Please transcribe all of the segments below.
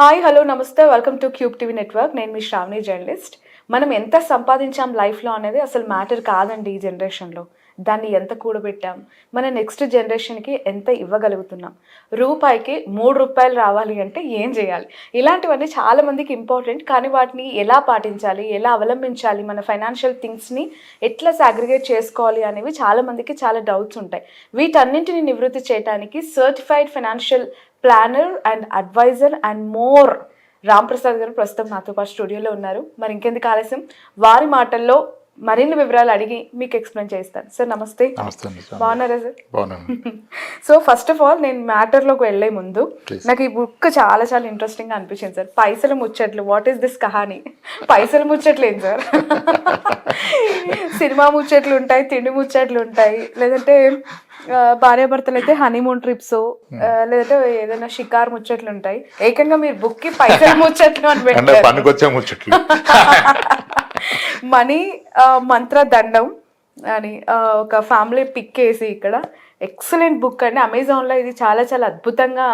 Hi hello నమస్తే welcome to cube TV network. నేను మీ Shravani journalist. మనం ఎంత సంపాదించాం లైఫ్లో అనేది అసలు మ్యాటర్ కాదండి ఈ జనరేషన్లో. దాన్ని ఎంత కూడబెట్టాం, మన నెక్స్ట్ జనరేషన్కి ఎంత ఇవ్వగలుగుతున్నాం, రూపాయికి 3 రూపాయలు రావాలి అంటే ఏం చేయాలి, ఇలాంటివన్నీ చాలామందికి ఇంపార్టెంట్. కానీ వాటిని ఎలా పాటించాలి, ఎలా అవలంబించాలి, మన ఫైనాన్షియల్ థింగ్స్ని ఎట్లా సాగ్రిగేట్ చేసుకోవాలి అనేవి చాలామందికి చాలా డౌట్స్ ఉంటాయి. వీటన్నింటిని నివృత్తి చేయడానికి certified financial planner and advisor and more Ramprasad గారు ప్రస్తుతం నాతో పాటు స్టూడియోలో ఉన్నారు. మరి ఇంకెందుకు ఆలస్యం, వారి మాటల్లో మరిన్ని వివరాలు అడిగి మీకు ఎక్స్ప్లెయిన్ చేస్తాను. సార్ నమస్తే. బాగున్నారా sir? So first of all నేను మ్యాటర్లోకి వెళ్ళే ముందు నాకు ఈ బుక్ చాలా చాలా ఇంట్రెస్టింగ్గా అనిపించింది సార్. పైసలు ముచ్చట్లు, వాట్ ఈస్ దిస్ కహాని? పైసలు ముచ్చట్లు ఏం సార్? సినిమా ముచ్చట్లు ఉంటాయి, తిండి ముచ్చట్లు ఉంటాయి, లేదంటే భార్యాభర్తలు అయితే హనీమూన్ ట్రిప్స్, లేదంటే ఏదైనా షికార్ ముచ్చట్లు ఉంటాయి. ఏకంగా మీరు బుక్ కి పైసలు ముచ్చట్లు అని పెట్టారు. మనీ మంత్ర దండం అని ఒక ఫ్యామిలీ పిక్ వేసి ఇక్కడ ఎక్సలెంట్ బుక్ అండి. అమెజాన్లో ఇది చాలా చాలా అద్భుతంగా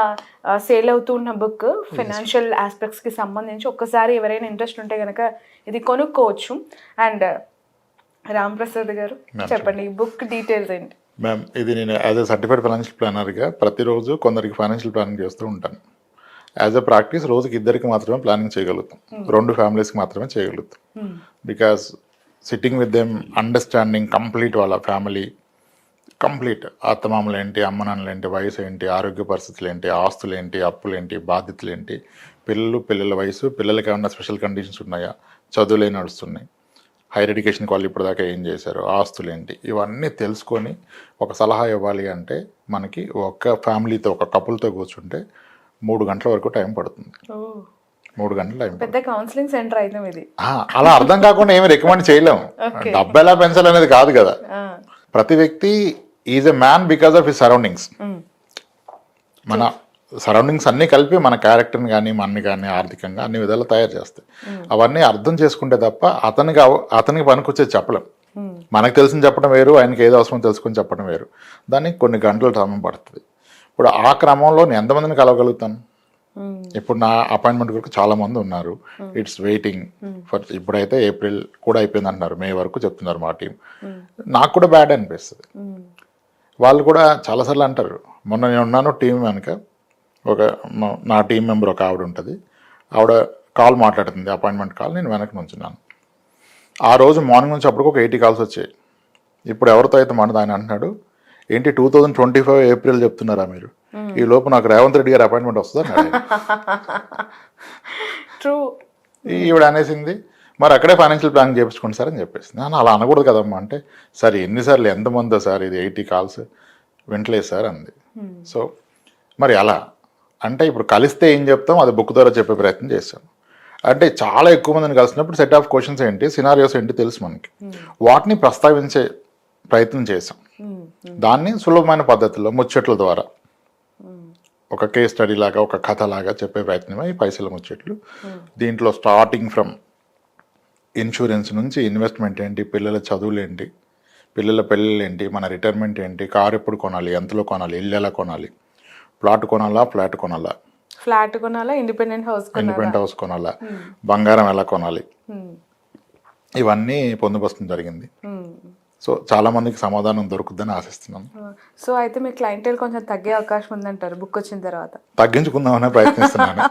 సేల్ అవుతున్న బుక్. ఫైనాన్షియల్ ఆస్పెక్ట్స్కి సంబంధించి ఒక్కసారి ఎవరైనా ఇంట్రెస్ట్ ఉంటే కనుక ఇది కొనుక్కోవచ్చు. అండ్ రాంప్రసాద్ గారు చెప్పండి, ఈ బుక్ డీటెయిల్స్ ఏంటి? మ్యామ్, ఇది నేను యాజ్ ఎ సర్టిఫైడ్ ఫైనాన్షియల్ ప్లానర్గా ప్రతిరోజు కొందరికి ఫైనాన్షియల్ ప్లానింగ్ చేస్తూ ఉంటాను. యాజ్ ఎ ప్రాక్టీస్ రోజుకి 2 మాత్రమే ప్లానింగ్ చేయగలుగుతాం, 2 ఫ్యామిలీస్కి మాత్రమే చేయగలుగుతాం. Because sitting with them, understanding complete వాళ్ళ ఫ్యామిలీ కంప్లీట్, అత్తమామలు ఏంటి, అమ్మనాన్నలు ఏంటి, వయసు ఏంటి, ఆరోగ్య పరిస్థితులు ఏంటి, ఆస్తులు ఏంటి, అప్పులు ఏంటి, బాధ్యతలు ఏంటి, పిల్లల వయసు, పిల్లలకి ఏమన్నా స్పెషల్ కండిషన్స్ ఉన్నాయా, చదువులే నడుస్తున్నాయి, హైయర్ ఎడ్యుకేషన్కి వాళ్ళు ఇప్పటిదాకా ఏం చేశారు, ఆస్తులు ఏంటి, ఇవన్నీ తెలుసుకొని ఒక సలహా ఇవ్వాలి అంటే మనకి ఒక ఫ్యామిలీతో, ఒక కపుల్తో కూర్చుంటే 3 గంటల వరకు టైం పడుతుంది. 3 గంటల టైం. పెద్ద కౌన్సిలింగ్ సెంటర్ అయితే ఇది. అలా అర్థం కాకుండా ఏమి రికమెండ్ చేయలేము. డబ్బు ఎలా పెంచాలి అనేది కాదు కదా. ప్రతి వ్యక్తి is a man because of his surroundings. మన సరౌండింగ్స్ అన్నీ కలిపి మన క్యారెక్టర్ని కానీ, మనని కానీ, ఆర్థికంగా అన్ని విధాలు తయారు చేస్తాయి. అవన్నీ అర్థం చేసుకుంటే తప్ప అతనికి పనికొచ్చేది చెప్పలేం. మనకు తెలిసిన చెప్పడం వేరు, ఆయనకి ఏదో అవసరం తెలుసుకొని చెప్పడం వేరు. దానికి కొన్ని గంటల సమయం పడుతుంది. ఇప్పుడు ఆ క్రమంలో నేను ఎంతమందిని కలవగలుగుతాను? ఇప్పుడు నా అపాయింట్మెంట్ వరకు చాలా మంది ఉన్నారు. It's waiting for. ఇప్పుడైతే ఏప్రిల్ కూడా అయిపోయింది అంటున్నారు, మే వరకు చెప్తున్నారు మా టీం. నాకు కూడా బ్యాడ్ అనిపిస్తుంది. వాళ్ళు కూడా చాలాసార్లు అంటారు. మొన్న నేను ఉన్నాను టీం వెనుక, నా టీం మెంబర్ ఒక ఆవిడ ఉంటుంది. ఆవిడ కాల్ మాట్లాడుతుంది, అపాయింట్మెంట్ కాల్. నేను వెనక నుంచున్నాను. ఆ రోజు మార్నింగ్ నుంచి అప్పటికి ఒక 80 కాల్స్ వచ్చాయి. ఇప్పుడు ఎవరితో అయితే మనది ఆయన అంటున్నాడు, ఏంటి 2025 ఏప్రిల్ చెప్తున్నారా మీరు? ఈ లోపు నాకు రేవంత్ రెడ్డి గారి అపాయింట్మెంట్ వస్తుందా? ఈవిడ అనేసింది, మరి అక్కడే ఫైనాన్షియల్ ప్లానింగ్ చేయించుకోండి సార్ అని చెప్పేసి. నేను అలా అనకూడదు కదమ్మా అంటే, సార్ ఎన్నిసార్లు ఎంతమందో సార్, ఇది 80 కాల్స్ వింటలేదు సార్ అంది. సో మరి అలా అంటే ఇప్పుడు కలిస్తే ఏం చెప్తాం, అది బుక్ ద్వారా చెప్పే ప్రయత్నం చేస్తాం. అంటే చాలా ఎక్కువ మందిని కలిసినప్పుడు సెట్ ఆఫ్ క్వశ్చన్స్ ఏంటి, సినారియోస్ ఏంటి తెలుసు మనకి. వాటిని ప్రస్తావించే ప్రయత్నం చేసాం. దాన్ని సులభమైన పద్ధతిలో ముచ్చట్ల ద్వారా ఒక కేస్ స్టడీ లాగా, ఒక కథ లాగా చెప్పే ప్రయత్నమే ఈ పైసల ముచ్చట్లు. దీంట్లో స్టార్టింగ్ ఫ్రమ్ ఇన్సూరెన్స్ నుంచి ఇన్వెస్ట్మెంట్ ఏంటి, పిల్లల చదువులు ఏంటి, పిల్లల పెళ్ళిళ్ళు ఏంటి, మన రిటైర్మెంట్ ఏంటి, కారు ఎప్పుడు కొనాలి, ఎంతలో కొనాలి, ఇల్లు ఎలా కొనాలి, ప్లాట్ కొనాలా, ఫ్లాట్ కొనాలా, ఇండిపెండెంట్ హౌస్ కొనాలా, బంగారం ఎలా కొనాలి, ఇవన్నీ పొందుపరచడం జరిగింది. సో చాలా మందికి సమాధానం దొరుకుతుందని ఆశిస్తున్నాను. సో అయితే మీ క్లయింటేల్ కొంచెం తగ్గే అవకాశం ఉందంటారు బుక్ వచ్చిన తర్వాత? తగ్గించుకుందామనే ప్రయత్నిస్తున్నాను.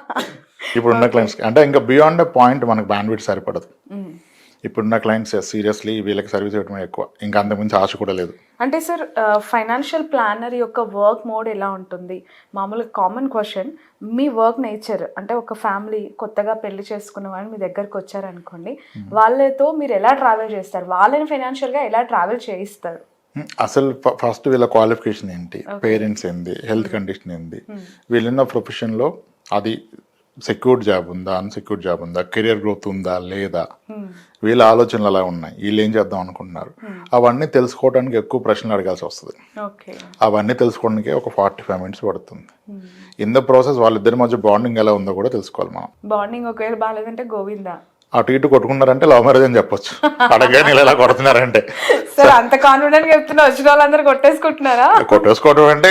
ఇప్పుడున్న క్లయింట్స్ అంటే ఇంకా బియాండ్ పాయింట్ మనకు బ్యాండ్విడ్త్ సరిపడదు. ఇప్పుడున్న క్లయింట్స్ సీరియస్లీ వీళ్ళకి సర్వీస్ ఇవ్వడమే ఎక్కువ, ఇంకా అంతకుమించి ఆశ కూడా లేదు. అంటే సార్ ఫైనాన్షియల్ ప్లానర్ యొక్క వర్క్ మోడ్ ఎలా ఉంటుంది? మామూలుగా కామన్ క్వశ్చన్, మీ వర్క్ నేచర్ అంటే ఒక ఫ్యామిలీ కొత్తగా పెళ్లి చేసుకున్న వాళ్ళు మీ దగ్గరకు వచ్చారనుకోండి, వాళ్ళతో మీరు ఎలా ట్రావెల్ చేస్తారు, వాళ్ళని ఫైనాన్షియల్గా ఎలా ట్రావెల్ చేయిస్తారు? అసలు ఫస్ట్ వీళ్ళ క్వాలిఫికేషన్ ఏంటి, పేరెంట్స్ ఏంటి, హెల్త్ కండిషన్ ఏంటి, వీళ్ళున్న ప్రొఫెషన్లో అది సెక్యూర్డ్ జాబ్ ఉందా, అన్సెక్యూర్డ్ జాబ్ ఉందా, కెరియర్ గ్రోత్ ఉందా లేదా, వీళ్ళ ఆలోచనలు అలా ఉన్నాయి, వీళ్ళు ఏం చేద్దాం అనుకుంటున్నారు, అవన్నీ తెలుసుకోవడానికి ఎక్కువ ప్రశ్నలు అడగాల్సి వస్తుంది. అవన్నీ తెలుసుకోవడానికి ఒక 45 minutes పడుతుంది. ఇన్ ద ప్రాసెస్ వాళ్ళిద్దరి మధ్య బాండింగ్ ఎలా ఉందో కూడా తెలుసుకోవాలి మనం. బాండింగ్ ఒకవేళ బాగాలేదంటే గోవిందా. అటు ఇటు కొట్టుకున్నారంటే లవ్ మ్యారేజ్ అని చెప్పొచ్చు. అడగని ఇలా కొడుతున్నారంటే సార్ అంత కాన్ఫిడెంట్ చెప్తున్నా, వచ్చిన వాళ్ళందరూ కొట్టేసుకుంటున్నారా? కొట్టేసుకోవడం అంటే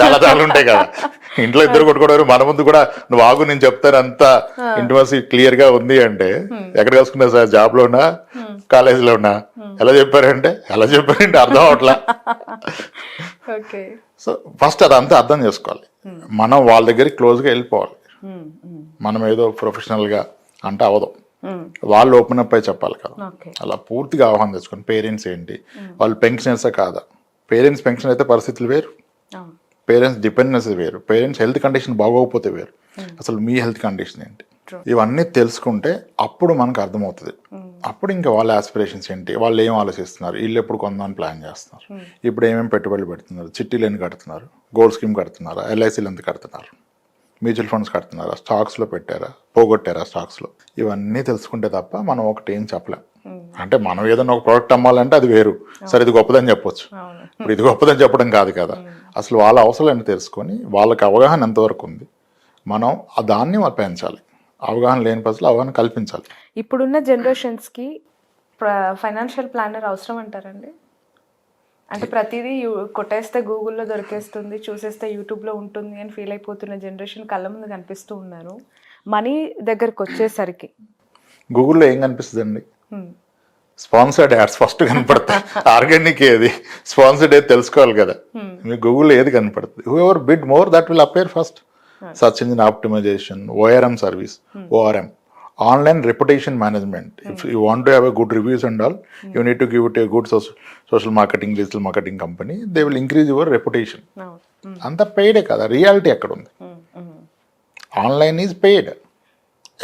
చాలా చాలా ఉంటాయి కదా. ఇంట్లో ఇద్దరు కొట్టుకోవడం, మన ముందు కూడా నువ్వు ఆగు నేను చెప్తాను, అంత ఇంటిమసీ క్లియర్ గా ఉంది అంటే ఎక్కడ కలుసుకున్నారు సార్? జాబ్ లో ఉన్నా, కాలేజీలో ఉన్నా, ఎలా చెప్పారంటే అర్థం అవట్లా. సో ఫస్ట్ అదంతా అర్థం చేసుకోవాలి. మనం వాళ్ళ దగ్గరికి క్లోజ్గా వెళ్ళిపోవాలి. మనం ఏదో ప్రొఫెషనల్గా అంటే అవదు, వాళ్ళు ఓపెన్ అప్ అయి చెప్పాలి కదా. అలా పూర్తిగా ఆహ్వానం తెచ్చుకోండి. పేరెంట్స్ ఏంటి, వాళ్ళు పెన్షనర్సా కాదా? పేరెంట్స్ పెన్షన్ అయితే పరిస్థితులు వేరు, పేరెంట్స్ డిపెండెన్స్ వేరు, పేరెంట్స్ హెల్త్ కండిషన్ బాగోకపోతే వేరు, అసలు మీ హెల్త్ కండిషన్ ఏంటి, ఇవన్నీ తెలుసుకుంటే అప్పుడు మనకు అర్థమవుతుంది. అప్పుడు ఇంకా వాళ్ళ ఆస్పిరేషన్స్ ఏంటి, వాళ్ళు ఏం ఆలోచిస్తున్నారు, వీళ్ళు ఎప్పుడు కొందామని ప్లాన్ చేస్తున్నారు, ఇప్పుడు ఏమేమి పెట్టుబడులు పెడుతున్నారు, చిట్టీలు ఎన్ని కడుతున్నారు, గోల్డ్ స్కీమ్ కడుతున్నారా, ఎల్ఐసీలు ఎంత కడుతున్నారు, మ్యూచువల్ ఫండ్స్ కడుతున్నారా, స్టాక్స్లో పెట్టారా, పోగొట్టారా స్టాక్స్లో, ఇవన్నీ తెలుసుకుంటే తప్ప మనం ఒకటి ఏం చెప్పలేం. అంటే మనం ఏదైనా ఒక ప్రోడక్ట్ అమ్మాలంటే అది వేరు, సరే ఇది గొప్పదని చెప్పొచ్చు, ఇప్పుడు ఇది గొప్పదని చెప్పడం కాదు కదా. అసలు వాళ్ళ అవసరాలు తెలుసుకొని వాళ్ళకి అవగాహన ఎంతవరకు ఉంది, మనం దాన్ని వాళ్ళు పెంచాలి. అవగాహన లేని పరిస్థితులు అవగాహన కల్పించాలి. ఇప్పుడున్న జనరేషన్స్కి ఫైనాన్షియల్ ప్లానర్ అవసరం అంటారండి? అంటే ప్రతిదీ కొట్టేస్తే గూగుల్లో దొరికేస్తుంది, చూసేస్తే యూట్యూబ్లో ఉంటుంది అని ఫీల్ అయిపోతున్న జనరేషన్ కళ్ళ ముందు కనిపిస్తూ ఉన్నారు. మనీ దగ్గరకు వచ్చేసరికి గూగుల్లో ఏం కనిపిస్తుందండి? స్పాన్సర్డ్ యాడ్స్ ఫస్ట్ కనపడతాయి. ఆర్గానిక్ ఏది, స్పాన్సర్డ్ ఏది తెలుసుకోవాలి కదా. మీకు గూగుల్లో ఏది కనపడుతుంది? Whoever bid more that will appear first. Search engine optimization, ORM service, ORM, online reputation management. If you want to have a good reviews and all, you need to give it a good social marketing, digital marketing company. They will increase your reputation. అంత పెయిడే కదా, reality ఎక్కడ ఉంది? Online is paid,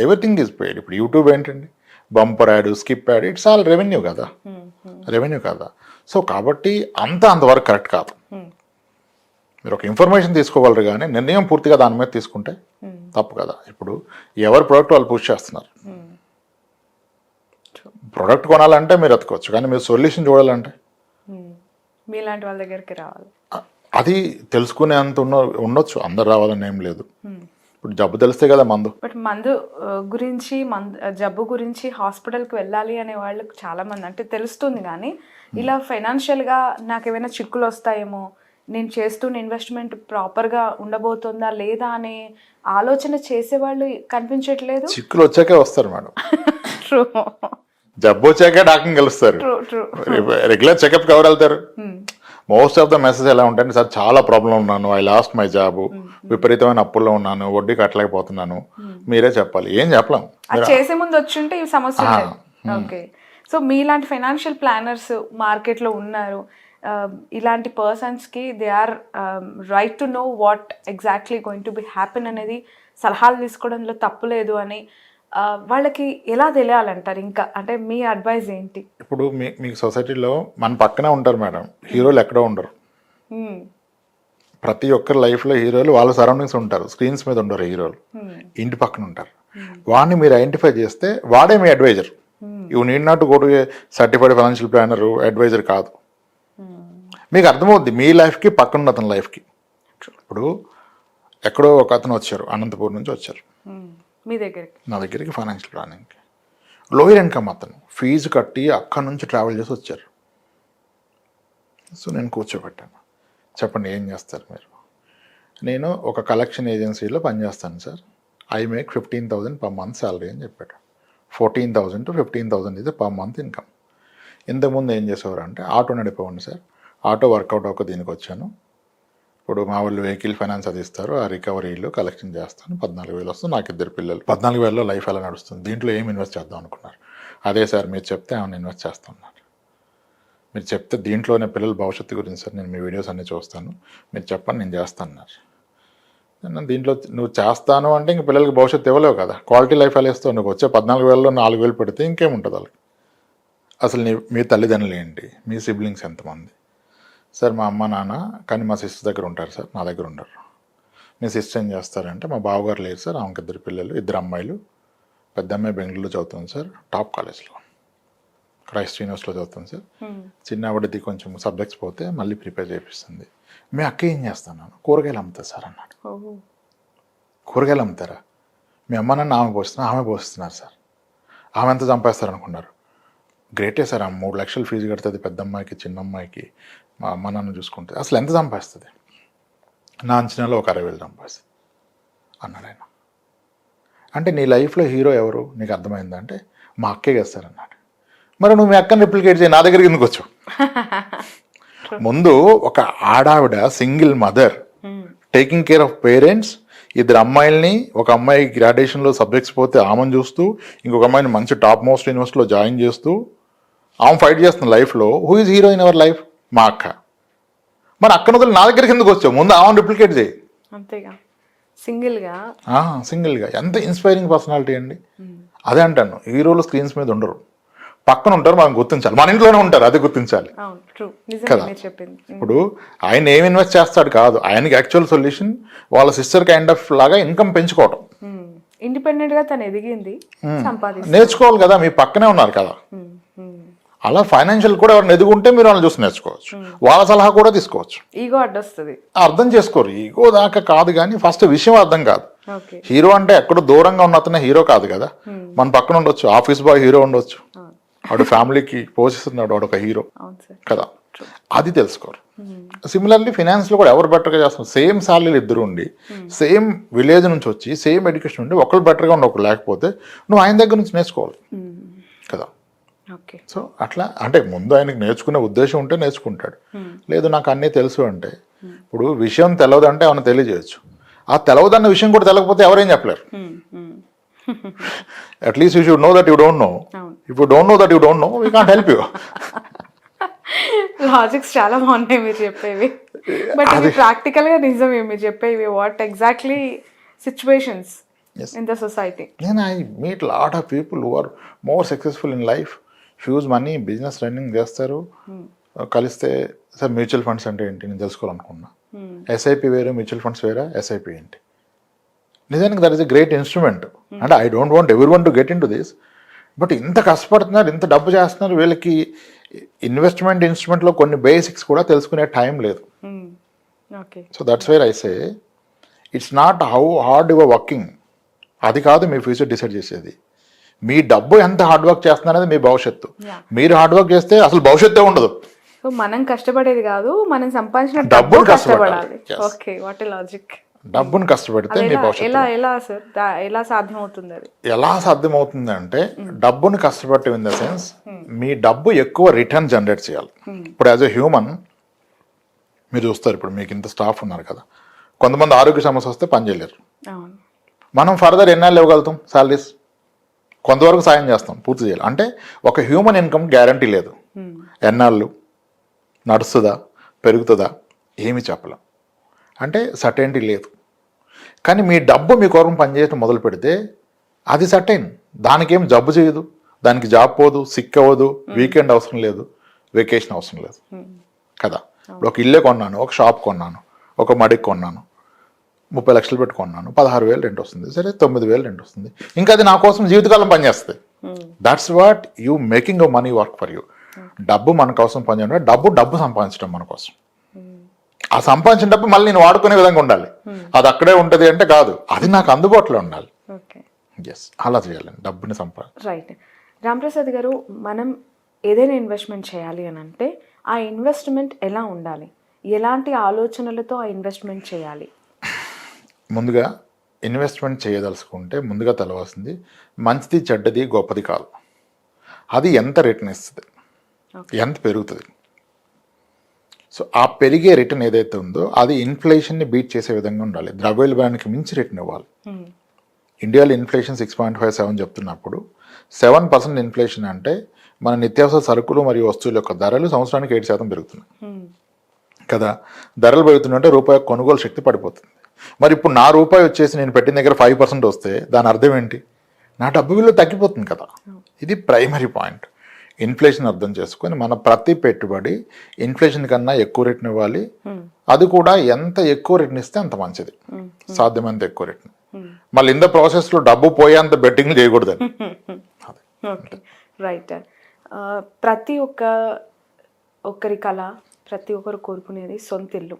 everything is paid. ఇప్పుడు YouTube ఏంటండి, bumper add, skip add, it's all revenue కదా, revenue కదా. So కాబట్టి అంతవరకు కరెక్ట్ కాదు. మీరు ఒక ఇన్ఫర్మేషన్ తీసుకోగలరు కానీ నిర్ణయం పూర్తిగా దాని మీద తీసుకుంటే తప్పు కదా. ఇప్పుడు ఎవరి ప్రోడక్ట్ వాళ్ళు పుష్ చేస్తున్నారు. ప్రోడక్ట్ కొనాలంటే మీరు ఎత్తుకోవచ్చు, కానీ మీరు సొల్యూషన్ చూడాలంటే మీలాంటి వాళ్ళ దగ్గరికి రావాలి. అది తెలుసుకునే అంత ఉండొచ్చు, అందరు రావాలని ఏం లేదు. ఇప్పుడు జబ్బు తెలిస్తే కదా మందు. బట్ మందు గురించి జబ్బు గురించి హాస్పిటల్కి వెళ్ళాలి అనే వాళ్ళకి చాలా మంది అంటే తెలుస్తుంది, కానీ ఇలా ఫైనాన్షియల్గా నాకు ఏమైనా చిక్కులు వస్తాయేమో, నేను చేస్తున్న ఇన్వెస్ట్మెంట్ ప్రాపర్గా ఉండబోతుందా లేదా అనే ఆలోచన చేసేవాళ్ళు కనిపించట్లేదు. చిక్కులు వచ్చాకే వస్తారు మేడం. జబ్బు వచ్చాకే డాక్టర్ని కలుస్తారు. రెగ్యులర్ చెకప్కి ఎవరు వెళ్తారు? మోస్ట్ ఆఫ్ ద మెసేజ్ ఎలా ఉంటాయంటే, సార్ చాలా ప్రాబ్లం ఉన్నాను, ఐ లాస్ట్ మై జాబ్, విపరీతమైన అప్పుల్లో ఉన్నాను, వడ్డీ కట్టలేకపోతున్నాను, మీరే చెప్పాలి. ఏం చెప్పలేం. చేసే ముందు వచ్చి ఉంటే ఈ సమస్య. ఓకే, సో మీలాంటి ఫైనాన్షియల్ ప్లానర్స్ మార్కెట్లో ఉన్నారు. ఇలాంటి పర్సన్స్కి they are right to know what exactly going to be happen అనేది సలహాలు తీసుకోవడంలో తప్పు లేదు అని వాళ్ళకి ఎలా తెలియాలంటారు? ఇంకా అంటే మీ అడ్వైజ్ ఏంటి? ఇప్పుడు మీకు సొసైటీలో మన పక్కనే ఉంటారు మేడం, హీరోలు ఎక్కడో ఉండరు. ప్రతి ఒక్కరి లైఫ్లో హీరోలు వాళ్ళ సరౌండింగ్స్ ఉంటారు, స్క్రీన్స్ మీద ఉండరు హీరోలు, ఇంటి పక్కన ఉంటారు. వాడిని మీరు ఐడెంటిఫై చేస్తే వాడే మీ advisor. You need not go to a certified financial planner, advisor కాదు. మీకు అర్థమవుద్ది మీ లైఫ్కి పక్కన అతని లైఫ్కి. ఇప్పుడు ఎక్కడో ఒక అతను వచ్చారు, అనంతపూర్ నుంచి వచ్చారు మీ దగ్గరికి, నా దగ్గరికి ఫైనాన్షియల్ ప్లానింగ్కి. లోయర్ ఇన్కమ్ అతను, ఫీజు కట్టి అక్కడి నుంచి ట్రావెల్ చేసి వచ్చారు. సో నేను కూర్చోబెట్టాను, చెప్పండి ఏం చేస్తారు మీరు? నేను ఒక కలెక్షన్ ఏజెన్సీలో పనిచేస్తాను sir, I make 15,000 per month salary అని చెప్పాడు. 14,000 to 15,000 ఇది పర్ మంత్ ఇన్కమ్. ఇంతకుముందు ఏం చేసేవారు అంటే ఆటో నడిపోండి సార్, ఆటో వర్కౌట్ అవ్వక దీనికి వచ్చాను. ఇప్పుడు మా వాళ్ళు వెహికల్ ఫైనాన్స్ అది ఇస్తారు, ఆ రికవరీలో కలెక్షన్ చేస్తాను, 14,000 వస్తుంది, నాకు 2 పిల్లలు, 14,000లో లైఫ్ ఎలా నడుస్తుంది, దీంట్లో ఏం ఇన్వెస్ట్ చేద్దాం అనుకున్నారు? అదే సార్ మీరు చెప్తే ఏమైనా ఇన్వెస్ట్ చేస్తా ఉన్నారు, మీరు చెప్తే దీంట్లోనే పిల్లల భవిష్యత్తు గురించి సార్ నేను మీ వీడియోస్ అన్నీ చూస్తాను, మీరు చెప్పండి నేను చేస్తాను అన్నారు. దీంట్లో నువ్వు చేస్తాను అంటే ఇంక పిల్లలకి భవిష్యత్తు ఇవ్వలేవు కదా, క్వాలిటీ లైఫ్ ఎలా ఇస్తావు? నువ్వు వచ్చే 14,000లో 4,000 పెడితే ఇంకేముంటుంది వాళ్ళకి? అసలు మీ తల్లిదండ్రులు ఏంటి, మీ సిబ్లింగ్స్ ఎంతమంది? సార్ మా అమ్మ నాన్న, కానీ మా సిస్టర్ దగ్గర ఉంటారు సార్, నా దగ్గర ఉండరు. మీ సిస్టర్ ఏం చేస్తారంటే, మా బావగారు లేరు సార్, ఆమెకి 2 పిల్లలు, 2 అమ్మాయిలు, పెద్ద అమ్మాయి బెంగళూరులో చదువుతుంది సార్, టాప్ కాలేజ్లో, క్రైస్ట్ యూనివర్సిటీలో చదువుతుంది సార్. చిన్న ఆవిడది కొంచెం సబ్జెక్ట్స్ పోతే మళ్ళీ ప్రిపేర్ చేపిస్తుంది. మీ అక్క ఏం చేస్తాను? కూరగాయలు అమ్ముతుంది సార్ అన్నాడు. కూరగాయలు అమ్ముతారా? మీ అమ్మ నాన్న ఆమె పోస్తున్నారు సార్. ఆమె ఎంత సంపాదిస్తారు అనుకున్నారు? గ్రేటే సార్, ఆమె 3 లక్షలు ఫీజు కడుతుంది పెద్ద అమ్మాయికి, చిన్న అమ్మాయికి, మా అమ్మ నాన్న చూసుకుంటే. అసలు ఎంత సంపాదిస్తుంది? నా అంచనాలో ఒక 60,000 సంపాదిస్తుంది అన్నాడు ఆయన. అంటే నీ లైఫ్లో హీరో ఎవరు నీకు అర్థమైందా అంటే మా అక్కే కదా సార్ అన్నాడు. మరి నువ్వు మీ అక్కని రిప్లికేట్ చేయి, నా దగ్గరికి ఎందుకు వచ్చావు? ముందు ఒక ఆడావిడ, single mother, taking care of parents, 2 అమ్మాయిల్ని, ఒక అమ్మాయి గ్రాడ్యుయేషన్లో సబ్జెక్ట్స్ పోతే ఆమెను చూస్తూ, ఇంకొక అమ్మాయిని మంచి టాప్ మోస్ట్ యూనివర్సిటీలో జాయిన్ చేస్తూ ఆమె ఫైట్ చేస్తున్న లైఫ్లో who is hero in our life? మా అక్క. మరి అక్కను వదిలి నా దగ్గరికి ఎందుకు వచ్చావు? ముందు ఆమెను రిప్లికేట్ చేయి. అంతేగా, సింగిల్గా. ఎంత ఇన్స్పైరింగ్ పర్సనాలిటీ అండి. అదే అంటాను, హీరోలు స్క్రీన్స్ మీద ఉండరు, పక్కన ఉంటారు, మనం గుర్తించాలి. మన ఇంట్లోనే ఉంటారు, అది గుర్తించాలి కదా. ఇప్పుడు ఆయన ఏం ఇన్వెస్ట్ చేస్తాడు కాదు, ఆయనకి యాక్చువల్ సొల్యూషన్ వాళ్ళ సిస్టర్ కైండ్ ఆఫ్ లాగా ఇన్కమ్ పెంచుకోవడం. ఇండిపెండెంట్ గా తను ఎదిగింది, నేర్చుకోవాలి కదా, మీ పక్కనే ఉన్నారు కదా. అలా ఫైనాన్షియల్ కూడా ఎవరిని ఎదుగుంటే మీరు వాళ్ళని చూసి నేర్చుకోవచ్చు, వాళ్ళ సలహా కూడా తీసుకోవచ్చు. ఈగో అడ్డొస్తుంది, అర్థం చేసుకోరు. ఈగో దాకా కాదు, కానీ ఫస్ట్ విషయం అర్థం కాదు. హీరో అంటే ఎక్కడో దూరంగా ఉన్న అతనే హీరో కాదు కదా, మన పక్కన ఉండొచ్చు, ఆఫీస్ బాయ్ హీరో ఉండొచ్చు, వాడు ఫ్యామిలీకి పోషిస్తున్నాడు, వాడు ఒక హీరో కదా, అది తెలుసుకోరు. సిమిలర్లీ ఫినాన్స్ లో కూడా ఎవరు బెటర్గా చేస్తున్నారు? సేమ్ శాలరీలు ఇద్దరు ఉండి, సేమ్ విలేజ్ నుంచి వచ్చి, సేమ్ ఎడ్యుకేషన్ ఉండి, ఒకరు బెటర్గా ఉండి ఒకరు లేకపోతే నువ్వు ఆయన దగ్గర నుంచి నేర్చుకోవాలి కదా. సో అట్లా అంటే ముందు ఆయనకు నేర్చుకునే ఉద్దేశం ఉంటే నేర్చుకుంటాడు, లేదు నాకు అన్నీ తెలుసు అంటే. ఇప్పుడు విషయం తెలియదు అంటే ఏమైనా తెలియజేయచ్చు, ఆ తెలవదన్న విషయం కూడా తెలియకపోతే ఎవరేం చెప్పలేరు. At least you should know that you don't know. If you don't know that you don't know, we can't help you. Logics చాలా బాగున్నాయి మీరు చెప్పేవి, బట్ ఇది ప్రాక్టికల్ గా నిజమే మీరు చెప్పేవి. What exactly situations in the society. నేను I meet lot of people who are more successful in life, huge money, business running చేస్తారు. కలిస్తే సార్ మ్యూచువల్ ఫండ్స్ అంటే ఏంటి నేను తెలుసుకోవాలనుకున్నా, ఎస్ఐపి వేరు, మ్యూచువల్ ఫండ్స్ వేరా, ఎస్ఐపి ఏంటి? నిజానికి that is a great instrument. అంటే ఐ డోంట్ వాంట్ ఎవరి one to get into this, but ఇంత కష్టపడుతున్నారు, ఇంత డబ్బు చేస్తున్నారు, వీళ్ళకి ఇన్వెస్ట్మెంట్ ఇన్స్ట్రుమెంట్లో కొన్ని బేసిక్స్ కూడా తెలుసుకునే టైం లేదు. So that's where I say it's not how hard your working, అది కాదు మీ ఫ్యూచర్ డిసైడ్ చేసేది. మీ డబ్బు ఎంత హార్డ్ వర్క్ చేస్తున్నారు మీ భవిష్యత్తు. మీరు హార్డ్ వర్క్ చేస్తే అసలు భవిష్యత్తే ఉండదు. సో మనం కష్టపడేది కాదు, మనం సంపాదించిన డబ్బును కష్టపడాలి. Okay, what a logic. డబ్బును కష్టపడితే మీ భవిష్యత్తు. ఎలా సార్, ఎలా సాధ్యమవుతుంది? అది ఎలా సాధ్యమవుతుంది అంటే డబ్బును కష్టపడటం ఇన్ ద సెన్స్ మీ డబ్బు ఎక్కువ రిటర్న్ జనరేట్ చేయాలి. ఇప్పుడు యాజ్ ఎ హ్యూమన్ మీరు చూస్తారు, ఇప్పుడు మీకు ఇంత స్టాఫ్ ఉన్నారు కదా, కొంతమంది ఆరోగ్య సమస్య వస్తే పని చేయలేరు. మనం ఫర్దర్ ఎన్నాళ్ళు ఇవ్వగలుగుతాం సాలరీస్? కొంతవరకు సాయం చేస్తాం, పూర్తి చేయాలి. అంటే ఒక హ్యూమన్ ఇన్కమ్ గ్యారంటీ లేదు, ఎన్నాళ్ళు నడుస్తుందా పెరుగుతుందా ఏమి చెప్పలేం, అంటే సర్టెనిటీ లేదు. కానీ మీ డబ్బు మీ కొరకు పనిచేయడం మొదలు పెడితే అది సర్టెన్, దానికేం జబ్బు చేయదు, దానికి జాబ్ పోదు, సిక్ అవ్వదు, వీకెండ్ అవసరం లేదు, వెకేషన్ అవసరం లేదు కదా. ఇప్పుడు ఒక ఇల్లే కొన్నాను, ఒక షాప్ కొన్నాను, ఒక మడికి కొన్నాను, 30 లక్షలు పెట్టి కొన్నాను, 16,000 రెంట్ వస్తుంది, సరే 9,000 రెంట్ వస్తుంది, ఇంకా అది నా కోసం జీవితకాలం పనిచేస్తుంది. That's what you making a money work for you. డబ్బు మన కోసం పనిచేయడం, డబ్బు సంపాదించడం మన కోసం. ఆ సంపాదించిన డబ్బు మళ్ళీ నేను వాడుకునే విధంగా ఉండాలి, అది అక్కడే ఉంటుంది అంటే కాదు, అది నాకు అందుబాటులో ఉండాలి. ఎస్, అలా చేయాలండి డబ్బుని సంపాదించాలి. రైట్. రాంప్రసాద్ గారు, మనం ఏదైనా ఇన్వెస్ట్మెంట్ చేయాలి అని అంటే ఆ ఇన్వెస్ట్మెంట్ ఎలా ఉండాలి, ఎలాంటి ఆలోచనలతో ఆ ఇన్వెస్ట్మెంట్ చేయాలి? ముందుగా ఇన్వెస్ట్మెంట్ చేయదలుచుకుంటే ముందుగా తెలవాల్సింది మంచిది చెడ్డది గొప్పది కాదు, అది ఎంత రిటర్న్ ఇస్తుంది, ఎంత పెరుగుతుంది. సో ఆ పెరిగే రిటర్న్ ఏదైతే ఉందో అది ఇన్ఫ్లేషన్ని బీట్ చేసే విధంగా ఉండాలి, ద్రవ్యోల్బణానికి మించి రిటర్న్ ఇవ్వాలి. ఇండియాలో ఇన్ఫ్లేషన్ 6.57 చెప్తున్నప్పుడు 7% ఇన్ఫ్లేషన్ అంటే మన నిత్యావసర సరుకులు మరియు వస్తువుల యొక్క ధరలు సంవత్సరానికి 7% పెరుగుతున్నాయి కదా. ధరలు పెరుగుతుందంటే రూపాయి కొనుగోలు శక్తి పడిపోతుంది. మరి ఇప్పుడు నా రూపాయి వచ్చేసి నేను పెట్టిన దగ్గర 5% వస్తే దాని అర్థం ఏంటి? నా డబ్బు విలువ తగ్గిపోతుంది కదా. ఇది ప్రైమరీ పాయింట్. ఇన్ఫ్లేషన్ అర్థం చేసుకొని మన ప్రతి పెట్టుబడి ఇన్ఫ్లేషన్ కన్నా ఎక్కువ రిటర్న్ ఇవ్వాలి. అది కూడా ఎంత ఎక్కువ రిటర్న్ ఇస్తే అంత మంచిది, సాధ్యమైనంత ఎక్కువ రిటర్న్. మళ్ళీ ఇంత ప్రాసెస్లో డబ్బు పోయేంత బెట్టింగ్ చేయకూడదని. రైట్. ప్రతి ఒక్కరి కళ, ప్రతి ఒక్కరు కోరుకునేది సొంత ఇల్లు.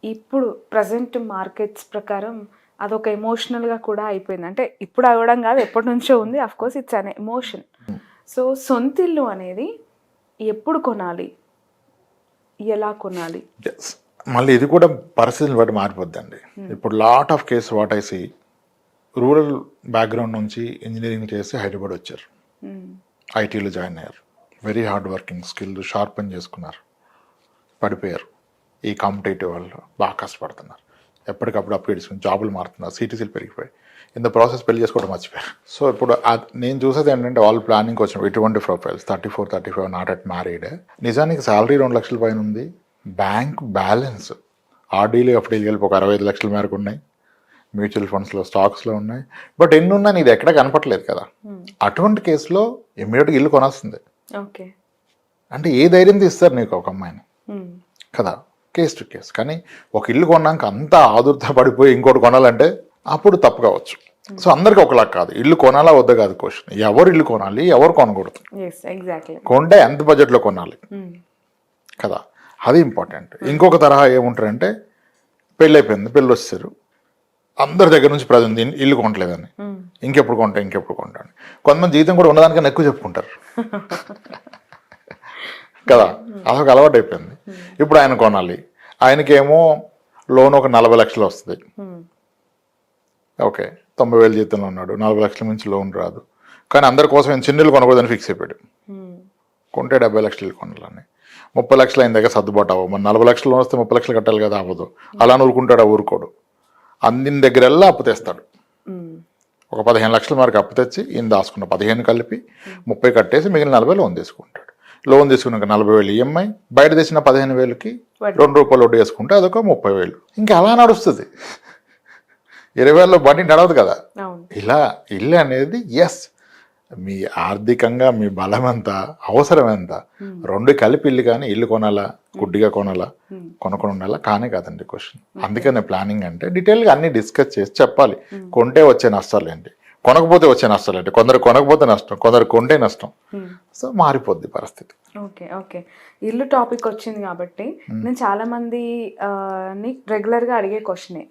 ఇప్పుడు ప్రజెంట్ మార్కెట్స్ ప్రకారం అదొక ఎమోషనల్గా కూడా అయిపోయింది. అంటే ఇప్పుడు అవ్వడం కాదు, ఎప్పటి నుంచో ఉంది. Of course it's an emotion. So సొంత ఇల్లు అనేది ఎప్పుడు కొనాలి, ఎలా కొనాలి? మళ్ళీ ఇది కూడా పరిస్థితులను బట్టి మారిపోద్దండి. ఇప్పుడు lot of case what I see, rural background నుంచి ఇంజనీరింగ్ చేసి హైదరాబాద్ వచ్చారు, ఐటీలో జాయిన్ అయ్యారు, very hard working, skill sharpen చేసుకున్నారు, పడిపోయారు. ఈ కాంపిటేటివ్ వాళ్ళు బాగా కష్టపడుతున్నారు, ఎప్పటికప్పుడు అప్గ్రేడ్ చేసుకుని జాబులు మారుతున్నారు, సిటీసీలు పెరిగిపోయి ఇన్ ద ప్రాసెస్ పెళ్లి చేసుకోవడం మర్చిపోయారు. సో ఇప్పుడు నేను చూసేది ఏంటంటే ఆల్ ప్లానింగ్ వచ్చిన ఇటువంటి ప్రొఫైల్స్ 34-35 నాట్ అట్ మ్యారీడ్, నిజానికి శాలరీ 2 లక్షల పైన ఉంది, బ్యాంక్ బ్యాలెన్స్ ఆర్డీలు ఎఫ్డీలు కలిపి ఒక 65 లక్షల మేరకు ఉన్నాయి, మ్యూచువల్ ఫండ్స్లో స్టాక్స్లో ఉన్నాయి, బట్ ఎన్ని ఉన్నా నీది ఎక్కడ కనపట్లేదు కదా. అటువంటి కేసులో ఇమ్మీడియట్గా ఇల్లు కొనాల్సిందే. ఓకే, అంటే ఏ ధైర్యం తీస్తారు నీకు ఒక అమ్మాయిని కదా, కేస్ టు కేస్. కానీ ఒక ఇల్లు కొన్నాక అంతా ఆదుర్త పడిపోయి ఇంకోటి కొనాలంటే అప్పుడు తప్పు కావచ్చు. సో అందరికీ ఒకలా కాదు, ఇల్లు కొనాలా వద్దా కాదు క్వశ్చన్, ఎవరు ఇల్లు కొనాలి, ఎవరు కొనకూడదు, కొంటే ఎంత బడ్జెట్లో కొనాలి కదా, అది ఇంపార్టెంట్. ఇంకొక తరహా ఏముంటారంటే పెళ్ళి అయిపోయింది, పెళ్ళి వచ్చారు, అందరి దగ్గర నుంచి ప్రజెంట్ ఇల్లు కొనట్లేదని, ఇంకెప్పుడు కొంటాను. కొంతమంది జీతం కూడా ఉన్నదానికన్నా ఎక్కువ చెప్పుకుంటారు కదా, అదొక అలవాటు అయిపోయింది. ఇప్పుడు ఆయన కొనాలి, ఆయనకేమో లోన్ ఒక 40 లక్షలు వస్తుంది, ఓకే 90,000 జీతంలో ఉన్నాడు, 40 లక్షల నుంచి లోన్ రాదు, కానీ అందరి కోసం ఆయన చిన్నలు కొనకూడదని ఫిక్స్ అయిపోయాడు, కొంటే 70 లక్షలు కొనాలని. 30 లక్షలు అయిన దగ్గర సర్దుబాటు అవ్వదు, మరి 40 లక్షలు వస్తే 30 లక్షలు కట్టాలి కదా, అవ్వదు. అలా ఊరుకుంటాడు, ఊరుకోడు, అందిన దగ్గరల్లా అప్పు తెస్తాడు. ఒక 15 లక్షల వరకు అప్పు తెచ్చి ఈయన దాచుకున్న 15 కలిపి 30 కట్టేసి మిగిలిన 40 లోన్ తీసుకుంటాడు. లోన్ తీసుకున్నాక 40,000 ఈఎంఐ, బయట తెచ్చిన 15,000కి ₹2 వడ్డీ వేసుకుంటే అదొక 30,000. ఇంకా అలా నడుస్తుంది. 20,000లో బండి నడవదు కదా. ఇలా ఇల్లు అనేది ఎస్, మీ ఆర్థికంగా మీ బలం ఎంత, అవసరం ఎంత, రెండు కలిపి ఇల్లు. కానీ ఇల్లు కొనాలా, గుడ్డిగా కొనాలా, కొనుక్కొని ఉండాలా కానే కాదండి క్వశ్చన్. అందుకనే ప్లానింగ్ అంటే డీటెయిల్గా అన్ని డిస్కస్ చేసి చెప్పాలి. కొంటే వచ్చే నష్టాలు ఏంటి, కొనకపోతే వచ్చే నష్టాలు ఏంటి, కొందరు కొనకపోతే నష్టం, కొందరు కొంటే నష్టం. సో మారిపోద్ది పరిస్థితి. ఓకే ఓకే, ఇల్లు టాపిక్ వచ్చింది కాబట్టి నేను చాలా మంది రెగ్యులర్గా అడిగే క్వశ్చనే,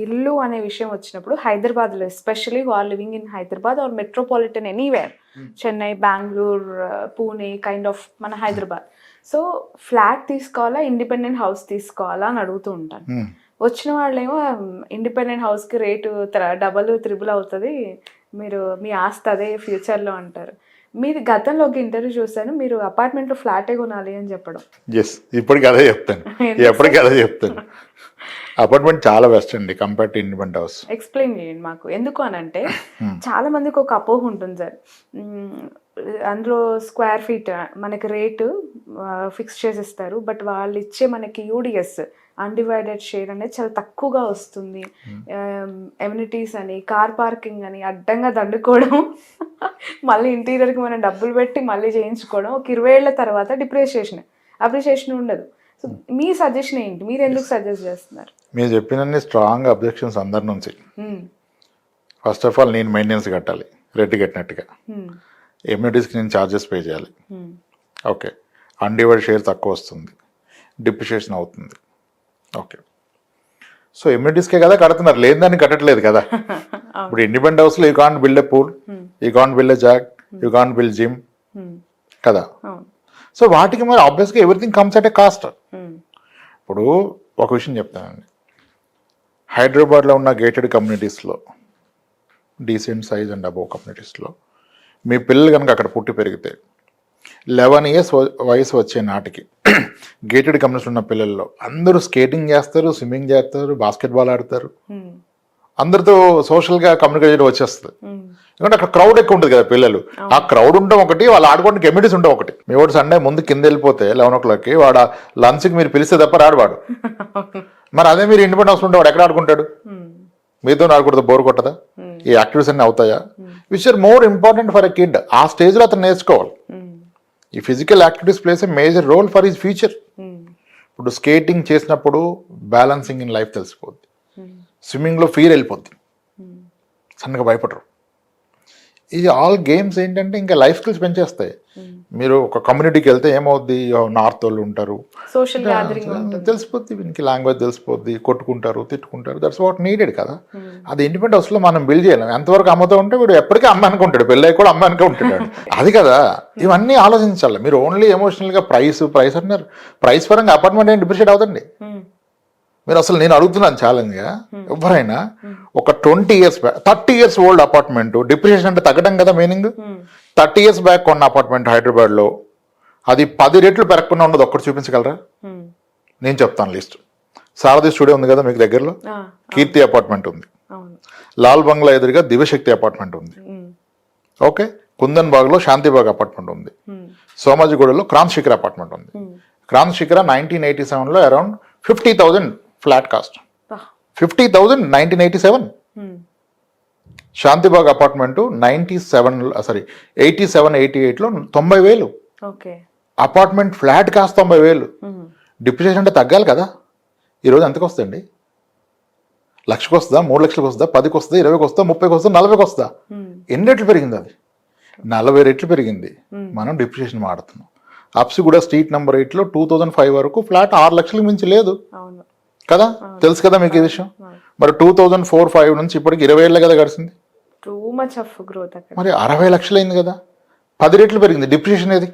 ఇల్లు అనే విషయం వచ్చినప్పుడు హైదరాబాద్లో especially who are living in Hyderabad or metropolitan anywhere, Chennai, Bengaluru, Pune kind of మన హైదరాబాద్. సో ఫ్లాట్ తీసుకోవాలా, ఇండిపెండెంట్ హౌస్ తీసుకోవాలా అని అడుగుతూ ఉంటాను. వచ్చిన వాళ్ళేమో ఇండిపెండెంట్ హౌస్కి రేటు డబల్ త్రిబుల్ అవుతుంది, మీరు మీ ఆస్తి అదే ఫ్యూచర్లో అంటారు. మీరు గతంలో ఒక ఇంటర్వ్యూ చూసాను, మీరు అపార్ట్మెంట్లో ఫ్లాటే కొనాలి అని చెప్పడం. ఎస్, ఇప్పటికి అదే చెప్తాను, ఎప్పటికీ అదే చెప్తాను. అపార్ట్మెంట్ చాలా బెస్ట్ అండి compare to independent house. Explain చేయండి మాకు, ఎందుకు అని అంటే చాలా మందికి ఒక అపోహ ఉంటుంది సార్, అందులో స్క్వేర్ ఫీట్ మనకి రేటు ఫిక్స్ చేసిస్తారు, బట్ వాళ్ళు ఇచ్చే మనకి యూడిఎస్ అన్డివైడెడ్ షేర్ అనేది చాలా తక్కువగా వస్తుంది. ఎమ్యూనిటీస్ అని, కార్ పార్కింగ్ అని అడ్డంగా దండుకోవడం, మళ్ళీ ఇంటీరియర్కి మనం డబ్బులు పెట్టి మళ్ళీ చేయించుకోవడం, ఒక 20 ఏళ్ల తర్వాత అప్రిషియేషన్ ఉండదు. సో మీ సజెషన్ ఏంటి, మీరు ఎందుకు సజెస్ట్ చేస్తున్నారు? మీరు చెప్పినన్ని స్ట్రాంగ్ అబ్జెక్షన్స్ అందరి నుంచి. ఫస్ట్ ఆఫ్ ఆల్ నేను మెయింటెనెన్స్ కట్టాలి, రెంట్ కట్టినట్టుగా. ఎమ్యూనిటీస్కి నేను ఛార్జెస్ పే చేయాలి, ఓకే. అన్డివైడెడ్ షేర్ తక్కువ వస్తుంది, డిప్రిషియేషన్ అవుతుంది, ఓకే. సో ఎమ్యూనిటీస్కే కదా కడుతున్నారు, లేదని కట్టట్లేదు కదా. ఇప్పుడు ఇండిపెండెంట్ హౌస్లో you can't build a pool, you can't build a jog, you can't build gym కదా. సో వాటికి మరి ఆబ్వియస్గా everything comes at a cost. ఇప్పుడు ఒక విషయం చెప్తానండి, హైదరాబాద్లో ఉన్న గేటెడ్ కమ్యూనిటీస్లో, డీసెంట్ సైజ్ అండ్ అబోవ్ కమ్యూనిటీస్లో మీ పిల్లలు కనుక అక్కడ పుట్టి పెరిగితే 11 years వయసు వచ్చే నాటికి గేటెడ్ కమ్యూనిటీస్ ఉన్న పిల్లల్లో అందరూ స్కేటింగ్ చేస్తారు, స్విమ్మింగ్ చేస్తారు, బాస్కెట్బాల్ ఆడతారు, అందరితో సోషల్గా కమ్యూనికేషన్ వచ్చేస్తుంది. ఎందుకంటే అక్కడ క్రౌడ్ ఎక్కువ ఉంటుంది కదా పిల్లలు. ఆ క్రౌడ్ ఉండడం ఒకటి, వాళ్ళు ఆడుకోవడానికి కమ్యూనిటీస్ ఉండడం ఒకటి. మీ వాడు సండే ముందు కింద వెళ్ళిపోతే 11 o'clockకి వాడు లంచ్కి మీరు పిలిస్తే తప్ప రాడువాడు. మరి అదే మీరు ఇండిపెండెంట్ హౌస్ ఉంటే వాడు ఎక్కడ ఆడుకుంటాడు? మీతో ఆడుకుంటుందా, బోర్ కొట్టదా? ఈ యాక్టివిటీస్ అన్నీ అవుతాయా? Which are more important for a kid. ఆ స్టేజ్లో అతను నేర్చుకోవాలి. ఈ physical activities plays a major role for his future. ఇప్పుడు స్కేటింగ్ చేసినప్పుడు బ్యాలెన్సింగ్ ఇన్ లైఫ్ తెలిసిపోద్ది, స్విమ్మింగ్లో ఫీర్ వెళ్ళిపోద్ది, సన్నగా భయపడరు. ఇది ఆల్ గేమ్స్ ఏంటంటే ఇంకా లైఫ్ స్కిల్స్ పెంచేస్తాయి. మీరు ఒక కమ్యూనిటీకి వెళ్తే ఏమవుద్ది, నార్త్ వాళ్ళు ఉంటారు, సోషల్ గ్యాదరింగ్ తెలిసిపోద్ది, వీనికి లాంగ్వేజ్ తెలిసిపోద్ది, కొట్టుకుంటారు, తిట్టుకుంటారు. దట్స్ వాట్ నీడెడ్ కదా. అది ఇండిపెండెంట్ హౌస్లో మనం బిల్డ్ చేయలేం. ఎంతవరకు అమ్మతో ఉంటే వీడు ఎప్పటికీ అమ్మ అనుకుంటాడు, పెళ్ళై కూడా అమ్మ అనుకో ఉంటాడు. అది కదా, ఇవన్నీ ఆలోచించాలి. మీరు ఓన్లీ ఎమోషనల్గా ప్రైస్ అన్నారు, ప్రైస్ పరంగా అపార్ట్మెంట్ ఏం డిప్రిషియేట్ అవుతుంది. మీరు అసలు నేను అడుగుతున్నాను ఛాలెంజ్గా, ఎవరైనా ఒక 20 years back 30 years old apartment depreciation అంటే తగ్గడం కదా మీనింగ్. 30 years బ్యాక్ కొన్న అపార్ట్మెంట్ హైదరాబాద్లో అది 10 రెట్లు పెరగకుండా ఉన్నది ఒక్కటి చూపించగలరా? నేను చెప్తాను లిస్ట్. సారథి స్టూడియో ఉంది కదా మీకు దగ్గరలో, కీర్తి అపార్ట్మెంట్ ఉంది, లాల్ బంగ్లా ఎదురుగా దివ్యశక్తి అపార్ట్మెంట్ ఉంది, ఓకే, కుందన్ బాగ్లో శాంతిబాగ్ అపార్ట్మెంట్ ఉంది, సోమాజిగూడలో క్రాంత్ శిఖర్ అపార్ట్మెంట్ ఉంది. క్రాంత్ శిఖర 1987లో around 50,000 flat cost, 50,000 1987. Shantibagh apartment 87-88లో 90,000 అపార్ట్మెంట్ ఫ్లాట్ కాస్ట్ 90,000. డిప్రిషియేషన్ అంటే తగ్గాలి కదా. ఈరోజు ఎంతకు వస్తుందండి? 1,00,000కి వస్తుందా, 3 లక్షలకు వస్తుందా, 10కి వస్తుందా, 20కి వస్తుందా, 30కి వస్తుందా, 40కి వస్తుందా? ఎన్ని రెట్లు పెరిగింది? అది 40 రెట్లు పెరిగింది. మనం డిప్రిషియేషన్ మాడుతున్నాం. అప్స్ కూడా స్ట్రీట్ నెంబర్ 8లో 2005 వరకు ఫ్లాట్ 6 లక్షలకు మించి లేదు కదా. తెలుసు కదా మీకు ఈ విషయం. మరి 2004-05 నుంచి ఇప్పటికి 20 ఏళ్ళ కదా గడిచింది. మరి 60 లక్షలు అయింది కదా, 10 రెట్లు పెరిగింది. డిప్రిషియేషన్ ఏది?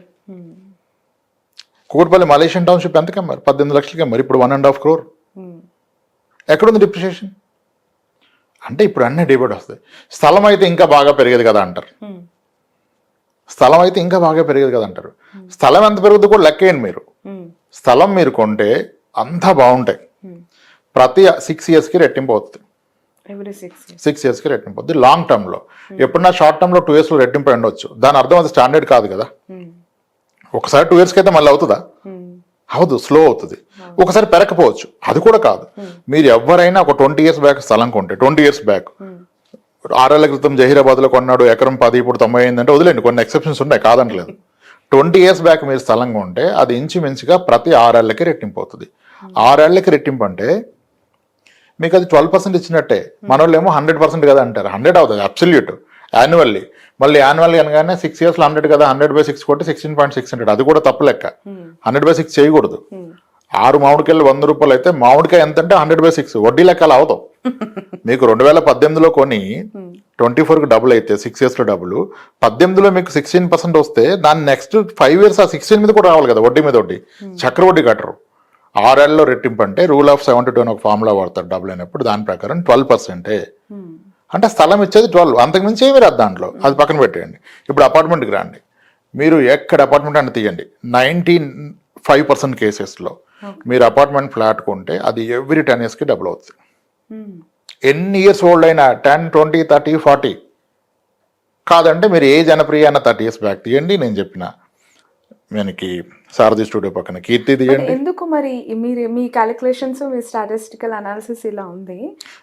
కూకట్పల్లి మలేషియన్ టౌన్షిప్ ఎంతకి అమ్మారు? 18 లక్షలకి అమ్మారు. ఇప్పుడు 1.5 crore. ఎక్కడుంది డిప్రిషియేషన్? అంటే ఇప్పుడు అన్నీ డిబేట్ వస్తాయి. స్థలం అయితే ఇంకా బాగా పెరిగేది కదా అంటారు. స్థలం అయితే ఇంకా బాగా పెరిగేది కదా అంటారు. స్థలం ఎంత పెరుగుతుందో కూడా లెక్కేయండి మీరు. స్థలం మీరు కొంటే అంతా బాగుంటాయి. ప్రతి 6 yearsకి రెట్టింపు అవుతుంది. 6 yearsకి రెట్టింపు అవుతుంది లాంగ్ టర్మ్లో. ఎప్పుడన్నా షార్ట్ టర్మ్లో 2 yearsలో రెట్టింపు ఉండొచ్చు. దాని అర్థం అది స్టాండర్డ్ కాదు కదా. ఒకసారి 2 yearsకి అయితే మళ్ళీ అవుతుందా? అవదు, స్లో అవుతుంది. ఒకసారి పెరగకపోవచ్చు, అది కూడా కాదు. మీరు ఎవరైనా ఒక 20 years బ్యాక్ స్థలం కొంటే, 20 years బ్యాక్ 6 ఏళ్ల క్రితం జహీరాబాద్లో కొన్నాడు, ఎకరం 10, ఇప్పుడు 90 అయిందంటే వదిలేండి, కొన్ని ఎక్సెప్షన్స్ ఉన్నాయి, కాదనలేదు. 20 years బ్యాక్ మీరు స్థలం కొంటే అది ఇంచుమించుగా ప్రతి 6 ఏళ్ళకి రెట్టింపు అవుతుంది. 6 ఏళ్ళకి రెట్టింపు అంటే మీకు అది 12% ఇచ్చినట్టే. మన వాళ్ళు ఏమో 100% కదా అంటారు. 100 అవుతుంది అబ్సల్యూట్ యాన్యువల్లీ. మళ్ళీ యాన్యువల్లీ అనగానే 6 yearsలో 100 కదా, 100/6 కొట్టి 16.600. అది కూడా తప్పు లెక్క. 100/6 చేయకూడదు. 6 మామిడికాయలు 100 రూపాయలు అయితే మామిడికాయ ఎంత అంటే 100/6 వడ్డీ లెక్కలు అవుతాం. మీకు 2018లో కొని 24కి డబుల్ అయితే 6 yearsలో డబుల్, 18లో మీకు 16% వస్తే దాని నెక్స్ట్ 5 years ఆ 16 మీద కూడా రావాలి కదా, వడ్డీ మీద వడ్డీ. చక్రవడ్డీ కట్టరు. 6 ఏళ్ళలో రెట్టింపు అంటే రూల్ ఆఫ్ 72 అని ఒక ఫార్ములా వాడతారు డబుల్ అయినప్పుడు. దాని ప్రకారం 12%. అంటే స్థలం ఇచ్చేది 12, అంతకుమించి ఏమి రాదు దాంట్లో. అది పక్కన పెట్టేయండి. ఇప్పుడు అపార్ట్మెంట్కి రండి. మీరు ఎక్కడ అపార్ట్మెంట్ అని తీయండి, 95% కేసెస్లో మీరు అపార్ట్మెంట్ ఫ్లాట్ కొంటే అది ఎవ్రీ 10 yearsకి డబుల్ అవుతుంది. ఎన్ని ఇయర్స్ ఓల్డ్ అయినా 10, 20, 30, 40 కాదంటే మీరు ఏ జనప్రియ అన్న 30 years బ్యాక్ తీయండి. నేను చెప్పిన మనకి సారథి స్టూడియో పక్కన కీర్తి తీయండి. ఎందుకు మరి మీరు మీ క్యాలిక్యులేషన్స్, మీ స్టాటిస్టికల్ అనాలిసిస్ ఇలా ఉంది,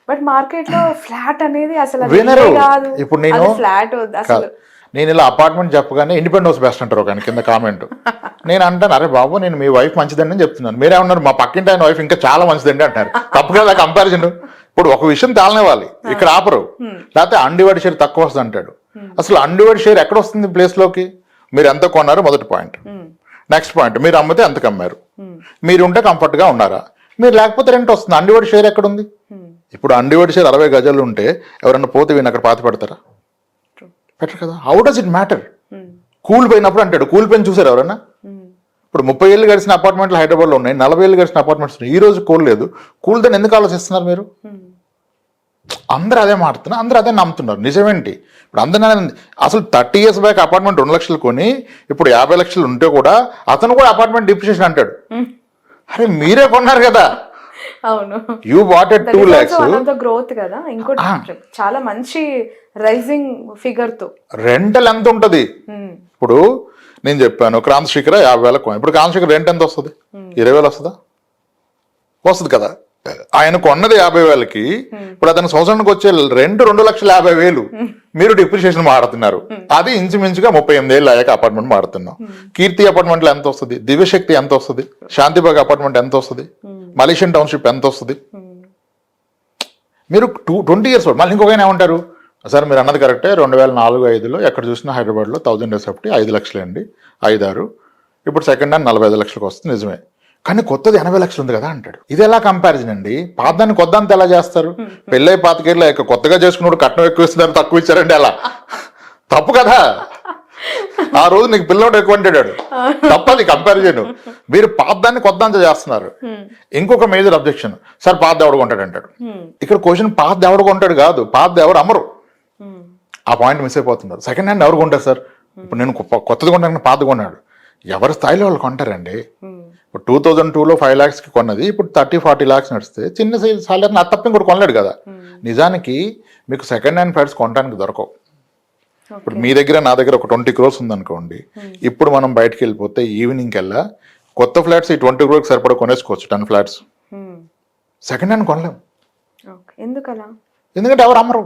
బట్ మార్కెట్ లో ఫ్లాట్ అనేది అసలు వినరు. కాదు. ఇప్పుడు నేను ఫ్లాట్ అసలు నేను ఇలా అపార్ట్మెంట్ చెప్పగానే ఇండిపెండెంట్ హౌస్ బెస్ట్ అంటారు ఒక కింద కామెంట్. నేను అంటాను, అరే బాబు నేను మీ వైఫ్ మంచిదండి అని చెప్తున్నాను. మీరేమన్నారు, మా పక్కింటి ఆయన వైఫ్ ఇంకా చాలా మంచిదండి అంటారు. తప్పు కదా కంపారిజన్. ఇప్పుడు ఒక విషయం తేలనివ్వాలి, ఇక్కడ ఆపరు. లేకపోతే అన్డివైడ్ షేర్ తక్కువ వస్తుంది అంటాడు. అసలు అన్డివైడ్ షేర్ ఎక్కడ వస్తుంది ప్లేస్లోకి? మీరు ఎంత కొన్నారు మొదటి పాయింట్. నెక్స్ట్ పాయింట్, మీరు అమ్మితే ఎంతకు అమ్మారు, మీరు ఉంటే కంఫర్ట్గా ఉన్నారా, మీరు లేకపోతే రెంట్ వస్తుంది. అన్డివైడ్ షేర్ ఎక్కడ ఉంది? ఇప్పుడు అన్డివైడ్ షేర్ 60 గజాలు ఉంటే ఎవరన్నా పోతే వీళ్ళు అక్కడ పాతి పెడతారా? పెట్టరు కదా. How does it matter? Cool పోయినప్పుడు అంటాడు. కూల్ పోయిన చూసారు ఎవరన్నా? ఇప్పుడు 30 ఏళ్ళు గడిచిన అపార్ట్మెంట్లు హైదరాబాద్లో ఉన్నాయి, 40 ఏళ్ళు గడిచిన అపార్ట్మెంట్స్ ఉన్నాయి. ఈ రోజు కూల్ లేదు. కూల్ దాన్ని ఎందుకు ఆలోచిస్తున్నారు మీరు? అందరూ అదే మాడుతున్నారు, అందరూ అదే నమ్ముతున్నారు. నిజమేంటి? ఇప్పుడు అందరూ అసలు 30 years బ్యాక్ అపార్ట్మెంట్ 2 లక్షలు కొని ఇప్పుడు 50 లక్షలు ఉంటే కూడా అతను కూడా అపార్ట్మెంట్ డిప్రిషియేషన్ అంటాడు. అరే మీరే కొన్నారు కదా. అవును, you bought at 2 lakhs. Growth కదా. ఇంకోటి చాలా మంచి రైజింగ్ ఫిగర్ తో రెంటల్ ఎంత ఉంటది? ఇప్పుడు నేను చెప్పాను క్రాంత్ శిఖర 50,000 కొను. ఇప్పుడు క్రాంత్ శిఖర రెంట్ ఎంత వస్తుంది? 20,000 వస్తుందా? వస్తుంది కదా. ఆయన కొన్నది 50,000కి, ఇప్పుడు అతను సంవత్సరానికి వచ్చే రెంట్ 2,50,000. మీరు డిప్రిషియేషన్ మాడుతున్నారు. అది ఇంచుమించుగా 38 ఏళ్ళు అయ్యాక అపార్ట్మెంట్ మాడుతున్నాం. కీర్తి అపార్ట్మెంట్లో ఎంత వస్తుంది? దివ్యశక్తి ఎంత వస్తుంది? శాంతిబాగ్ అపార్ట్మెంట్ ఎంత వస్తుంది? మలేషియన్ టౌన్షిప్ ఎంత వస్తుంది? మీరు 20 years మళ్ళీ ఇంకొక ఏమంటారు, సార్ మీరు అన్నది కరెక్టే. 2004-05లో ఎక్కడ చూసినా హైదరాబాద్లో 1000 SFT 5 లక్షలే అండి, 5-6. ఇప్పుడు సెకండ్ హ్యాండ్ 45 లక్షలకు వస్తుంది, నిజమే. కానీ కొత్తది 80 లక్షలు ఉంది కదా అంటాడు. ఇది ఎలా కంపారిజన్ అండి? పాతదాన్ని కొద్దంత ఎలా చేస్తారు? పెళ్ళై పాతికేళ్ళ కొత్తగా చేసుకున్నాడు కట్నం ఎక్కువ ఇస్తున్నారు, తక్కువ ఇచ్చారండి, అలా తప్పు కదా. ఆ రోజు నీకు పిల్లడు ఎక్కువ అంటాడు, తప్పది కంపారిజన్. మీరు పాతదాన్ని కొద్దంత చేస్తున్నారు. ఇంకొక మేజర్ అబ్జెక్షన్, సార్ పాత ఎవడు కొంటాడు అంటాడు. ఇక్కడ క్వశ్చన్ పాత ఎవడు కొంటాడు కాదు, పాత ఎవరు అమ్మరు. ఆ పాయింట్ మిస్ అయిపోతున్నారు. సెకండ్ హ్యాండ్ ఎవరు కొంటారు సార్? ఇప్పుడు నేను కొత్తది కొంటాను, పాత కొన్నాడు, ఎవరి స్థాయిలో వాళ్ళు కొంటారండి. ఇప్పుడు 2002లో 5 lakhsకి కొన్నది ఇప్పుడు 30-40 lakhs నడిస్తే చిన్న సాలరీ నా తప్ప ఇంకోటి కొనలేడు కదా. నిజానికి మీకు సెకండ్ హ్యాండ్ ఫ్లాట్స్ కొనడానికి దొరకవు. ఇప్పుడు మీ దగ్గర నా దగ్గర ఒక 20 crores ఉందనుకోండి, ఇప్పుడు మనం బయటకు వెళ్ళిపోతే ఈవినింగ్ కల్లా కొత్త ఫ్లాట్స్ ఈ 20 crores సరిపడా కొనేసుకోవచ్చు, 10 flats. సెకండ్ హ్యాండ్ కొనలేము. ఎందుకలా? ఎందుకంటే ఎవరు అమ్మరు.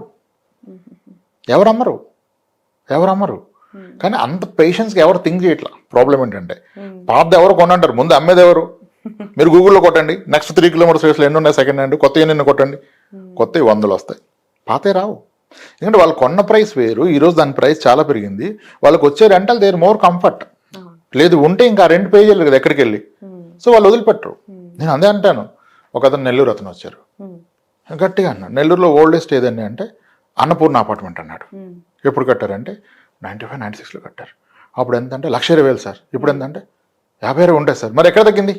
కానీ అంత పేషెన్స్గా ఎవరు థింక్ చేయట్లా. ప్రాబ్లం ఏంటంటే పాత ఎవరు కొనంటారు, ముందు అమ్మేది ఎవరు? మీరు గూగుల్లో కొట్టండి, నెక్స్ట్ 3 kilometers స్పేస్లో ఎన్ని ఉన్నాయి సెకండ్ హ్యాండ్, కొత్త ఎన్ని కొట్టండి, కొత్తవి 100 వస్తాయి, పాతే రావు. ఎందుకంటే వాళ్ళు కొన్న ప్రైస్ వేరు, ఈరోజు దాని ప్రైస్ చాలా పెరిగింది, వాళ్ళకి వచ్చే రెంటల్ దేర్ మోర్ కంఫర్ట్. లేదు ఉంటే ఇంకా రెంట్ పే చేయలేదు కదా ఎక్కడికి వెళ్ళి, సో వాళ్ళు వదిలిపెట్టరు. నేను అదే అంటాను. ఒక అతను నెల్లూరు అతను వచ్చారు, గట్టిగా అన్నాడు, నెల్లూరులో ఓల్డెస్ట్ ఏదండి అంటే అన్నపూర్ణ అపార్ట్మెంట్ అన్నాడు. ఎప్పుడు కట్టారంటే 95-96లో కట్టారు. అప్పుడు ఎంత అంటే 1,20,000 సార్, ఇప్పుడు ఎంత అంటే 50,000 ఉంటాయి సార్. మరి ఎక్కడ తగ్గింది?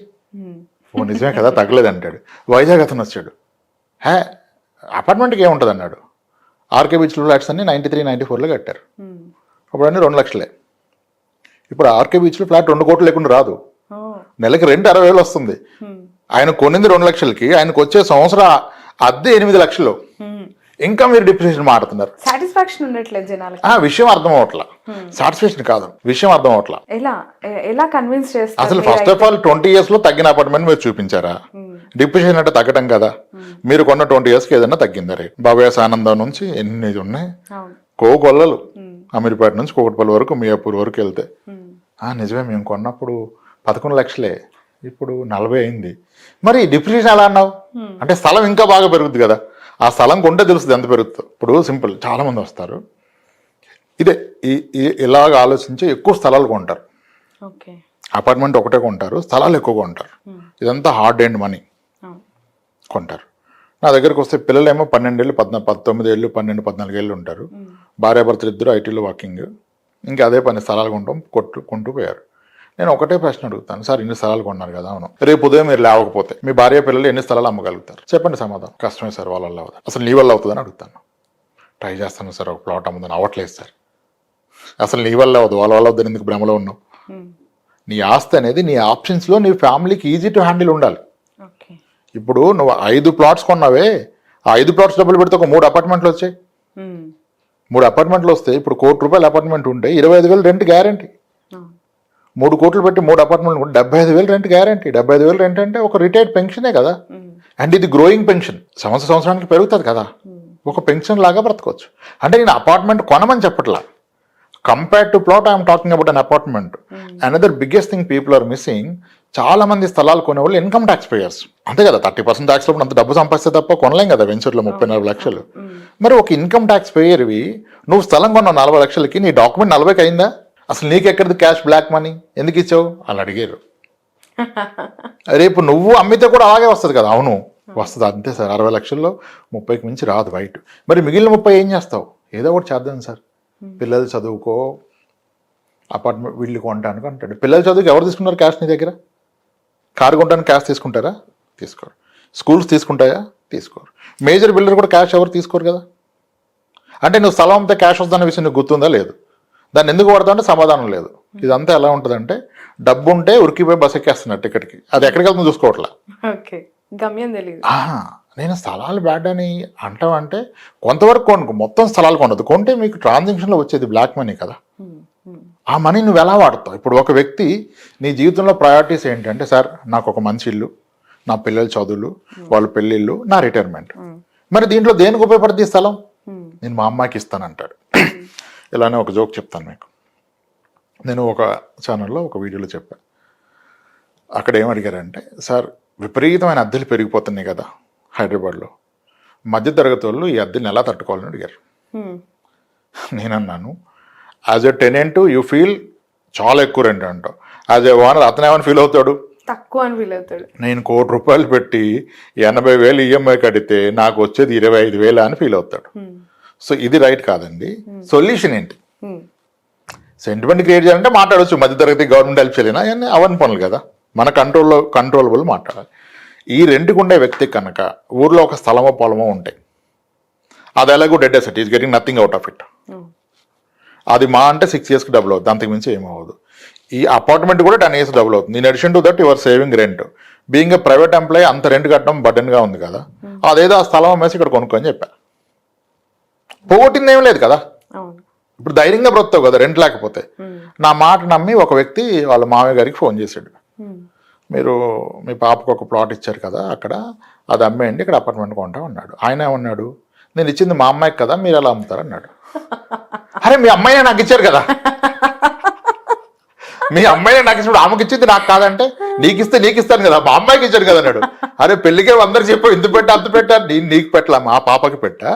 ఓ నిజమే కదా, తగ్గలేదు అంటాడు. వైజాగ్ అతను వచ్చాడు, అపార్ట్మెంట్కి ఏముంటుంది అన్నాడు. ఆర్కే బీచ్లో ఫ్లాట్స్ అన్ని 93-94లో కట్టారు, అప్పుడు అన్ని 2 లక్షలే. ఇప్పుడు ఆర్కే బీచ్లో ఫ్లాట్ 2 కోట్లు లేకుండా రాదు, నెలకి రెంట్ 60,000 వస్తుంది. ఆయన కొనింది 2 లక్షలకి, ఆయనకు వచ్చే సంవత్సరం అద్దె 8 లక్షలు. ఇంకా మీరు డిప్రెషన్ మాడుతున్నారు. సాటిస్ఫాక్షన్ ఉండట్లేదు జనాలకి. విషయం అర్థం అవట్లా, సాటిస్ఫాక్షన్ కాదు, విషయం అర్థం అవట్లా. ఎలా కన్విన్స్ చేస్తారు? అసలు ఫస్ట్ ఆఫ్ ఆల్ 20 years లో తగ్గిన అపార్ట్మెంట్ మీరు చూపించారా? డిప్రెషన్ అంటే తగ్గడం కదా. మీరు కొన్న 20 yearsకి ఏదైనా తగ్గిందా రేట్? బాబయాస్ ఆనందం నుంచి ఎన్ని ఉన్నాయి, కోకొల్లలు అమీర్పేట నుంచి కోకట్పల్లి వరకు, మియాపూర్ వరకు వెళ్తే నిజమే మేము కొన్నప్పుడు 11 లక్షలే, ఇప్పుడు 40 అయింది. మరి డిప్రెషన్ ఎలా అన్నావు అంటే స్థలం ఇంకా బాగా పెరుగుద్ది కదా. ఆ స్థలం కొంటే తెలుస్తుంది ఎంత పెరుగుతుందో. ఇప్పుడు సింపుల్, చాలా మంది వస్తారు ఇదే ఇలాగ ఆలోచించి ఎక్కువ స్థలాలు కొంటారు. అపార్ట్మెంట్ ఒకటే కొంటారు, స్థలాలు ఎక్కువగా కొంటారు. ఇదంతా హార్డ్ అండ్ మనీ కొంటారు. నా దగ్గరకు వస్తే పిల్లలేమో 12 ఏళ్ళు 19 ఏళ్ళు 12, 14 ఏళ్ళు ఉంటారు. భార్యాభర్తలు ఇద్దరు ఐటీలో వాకింగ్, ఇంకా అదే పని స్థలాలు కొంటూ పోయారు. నేను ఒకటే ప్రశ్న అడుగుతాను, సార్ ఇన్ని స్థలాలు కొన్నారు కదా, అవును, రేపు ఉదయం మీరు లేవకపోతే మీ భార్య పిల్లలు ఎన్ని స్థలాలు అమ్మగలుగుతారు? చెప్పండి సమాధానం. కష్టమే సార్, వాళ్ళ వల్ల అవుతుంది. అసలు నీ వల్ల అవుతుందని అడుగుతాను. ట్రై చేస్తాను సార్, ఒక ప్లాట్ అమ్ముదని, అవ్వట్లేదు సార్. అసలు నీ వల్ల అవ్వదు, వాళ్ళ వల్ల అవుతుంది, ఎందుకు భ్రమలో ఉన్నావు? నీ ఆస్తి అనేది నీ ఆప్షన్స్లో నీ ఫ్యామిలీకి ఈజీ టు హ్యాండిల్ ఉండాలి. ఇప్పుడు నువ్వు 5 plots కొన్నావే, ఆ 5 plots డబ్బులు పెడితే ఒక 3 అపార్ట్మెంట్లు వచ్చాయి. 3 అపార్ట్మెంట్లు వస్తే ఇప్పుడు ₹1 కోటి అపార్ట్మెంట్ ఉంటే 25,000 రెంట్ గ్యారంటీ. 3 కోట్లు పెట్టి 3 అపార్ట్మెంట్లు 75,000 రెంట్ గ్యారంటీ. 75,000 రెంట్ అంటే ఒక రిటైర్డ్ పెన్షనే కదా. అండ్ ఇది గ్రోయింగ్ పెన్షన్, సంవత్సరానికి పెరుగుతుంది కదా, ఒక పెన్షన్ లాగా బ్రతకొచ్చు. అంటే నేను అపార్ట్మెంట్ కొనమని చెప్పట్లా. Compare to plot I'm talking about an apartment. Another biggest thing people are missing, చాలా మంది స్థలాలు కొనేవాళ్ళు ఇన్కమ్ ట్యాక్స్ పేయర్స్. అంతే కదా, 30% ట్యాక్స్లో అంత డబ్బు సంపాదిస్తే తప్ప కొనలేం కదా వెంచర్లో 34 లక్షలు. మరి ఒక ఇన్కమ్ ట్యాక్స్ పేయర్వి నువ్వు స్థలం కొన్నావు 40 లక్షలకి, నీ డాక్యుమెంట్ 40కి అయిందా? అసలు నీకెక్కడిది క్యాష్, బ్లాక్ మనీ ఎందుకు ఇచ్చావు అని అడిగారు. రేపు నువ్వు అమ్మితే కూడా అలాగే వస్తుంది కదా. అవును వస్తుంది, అంతే సార్, 60 లక్షల్లో 30కి మించి రాదు బయట. మరి మిగిలిన 30 ఏం చేస్తావు? ఏదో ఒకటి చేద్దాం సార్, పిల్లలు చదువుకో, అపార్ట్మెంట్ వీళ్ళు కొంటానికి అంటాడు. పిల్లల చదువుకి ఎవరు తీసుకున్నారు క్యాష్? నీ దగ్గర కారు కొనడానికి క్యాష్ తీసుకుంటారా? తీసుకోరు. స్కూల్స్ తీసుకుంటాయా? తీసుకోరు. మేజర్ బిల్డర్ కూడా క్యాష్ ఎవరు తీసుకోరు కదా. అంటే నువ్వు స్థలం అమ్మితే క్యాష్ వస్తుందన్న విషయం నీకు గుర్తుందా? లేదు. దాన్ని ఎందుకు వాడతావు అంటే సమాధానం లేదు. ఇదంతా ఎలా ఉంటుందంటే డబ్బు ఉంటే ఉరికిపోయి బస్ ఎక్కేస్తున్నారు టికెట్కి, అది ఎక్కడికి వెళ్తుందో చూసుకోవట్లా. గమ్యం తెలియదు. నేను స్థలాలు బ్యాడ్ అని అంటావంటే కొంతవరకు కొనుక్కో, మొత్తం స్థలాలు కొనదు. కొంటే మీకు ట్రాన్సాక్షన్లో వచ్చేది బ్లాక్ మనీ కదా. ఆ మనీ నువ్వు ఎలా వాడతావు? ఇప్పుడు ఒక వ్యక్తి నీ జీవితంలో ప్రయారిటీస్ ఏంటంటే, సార్ నాకు ఒక మంచి ఇల్లు, నా పిల్లల చదువులు, వాళ్ళ పెళ్ళిళ్ళు, నా రిటైర్మెంట్. మరి దీంట్లో దేనికి ఉపయోగపడుతుంది ఈ స్థలం? నేను మా అమ్మాయికి ఇస్తానంటాడు. ఇలానే ఒక జోక్ చెప్తాను మీకు. నేను ఒక ఛానల్లో ఒక వీడియోలో చెప్పాను. అక్కడ ఏం అడిగారంటే, సార్ విపరీతమైన అద్దెలు పెరిగిపోతున్నాయి కదా హైదరాబాద్లో, మధ్యతరగతి వాళ్ళు ఈ అద్దెని ఎలా తట్టుకోవాలని అడిగారు. నేను అన్నాను as a tenant you feel చాలా ఎక్కువ రెంట్ అంటావు, యాజ్ ఎ ఓనర్ అతను ఏమైనా ఫీల్ అవుతాడు, తక్కువ అని ఫీల్ అవుతాడు. నేను ₹1,00,00,000 పెట్టి 80,000 ఈఎంఐ కడితే నాకు వచ్చేది 25,000 అని ఫీల్ అవుతాడు. సో ఇది రైట్ కాదండి. సొల్యూషన్ ఏంటి? సెంటిమెంట్ క్రియేట్ చేయాలంటే మాట్లాడవచ్చు, మధ్యతరగతి గవర్నమెంట్ హెల్ప్ చేయలేనా అవన్నీ అవన్నీ పనులు కదా, మన కంట్రోలబుల్ మాట్లాడాలి. ఈ రెంట్కి ఉండే వ్యక్తి కనుక ఊర్లో ఒక స్థలమో పొలమో ఉంటాయి, అది ఎలాగో dead asset, is getting nothing out of it. అది మా అంటే 6 yearsకి డబుల్ అవుతుంది, అంతకు మించి ఏమవ్వదు. ఈ అపార్ట్మెంట్ కూడా 10 years డబుల్ అవుతుంది. In addition to that your saving rent. Being a private employee అంత రెంట్ కట్టడం బర్డెన్గా ఉంది కదా, అదేదో ఆ స్థలం అమ్మేసి ఇక్కడ కొనుక్కొని చెప్పా, పోగొట్టింది ఏం లేదు కదా. ఇప్పుడు ధైర్యంగా బ్రతుతావు కదా రెంట్ లేకపోతే. నా మాట నమ్మి ఒక వ్యక్తి వాళ్ళ మామయ్య గారికి ఫోన్ చేశాడు, మీరు మీ పాపకు ఒక ప్లాట్ ఇచ్చారు కదా అక్కడ, అది అమ్మేయండి, ఇక్కడ అపార్ట్మెంట్ కొంటా అన్నాడు. ఆయన ఏమన్నాడు, నేను ఇచ్చింది మా అమ్మాయికి కదా, మీరు ఎలా అమ్ముతారు అన్నాడు. అరే మీ అమ్మాయి నాకు ఇచ్చారు కదా, మీ అమ్మాయి నాకు ఇచ్చినప్పుడు ఆమెకి ఇచ్చింది నాకు కాదంటే, నీకు ఇస్తాను కదా, మా అమ్మాయికి ఇచ్చాడు కదా అన్నాడు. అరే పెళ్లికే అందరు చెప్పు, ఇంత పెట్టా అంత పెట్టా, నేను నీకు పెట్టలా, మా పాపకి పెట్టా,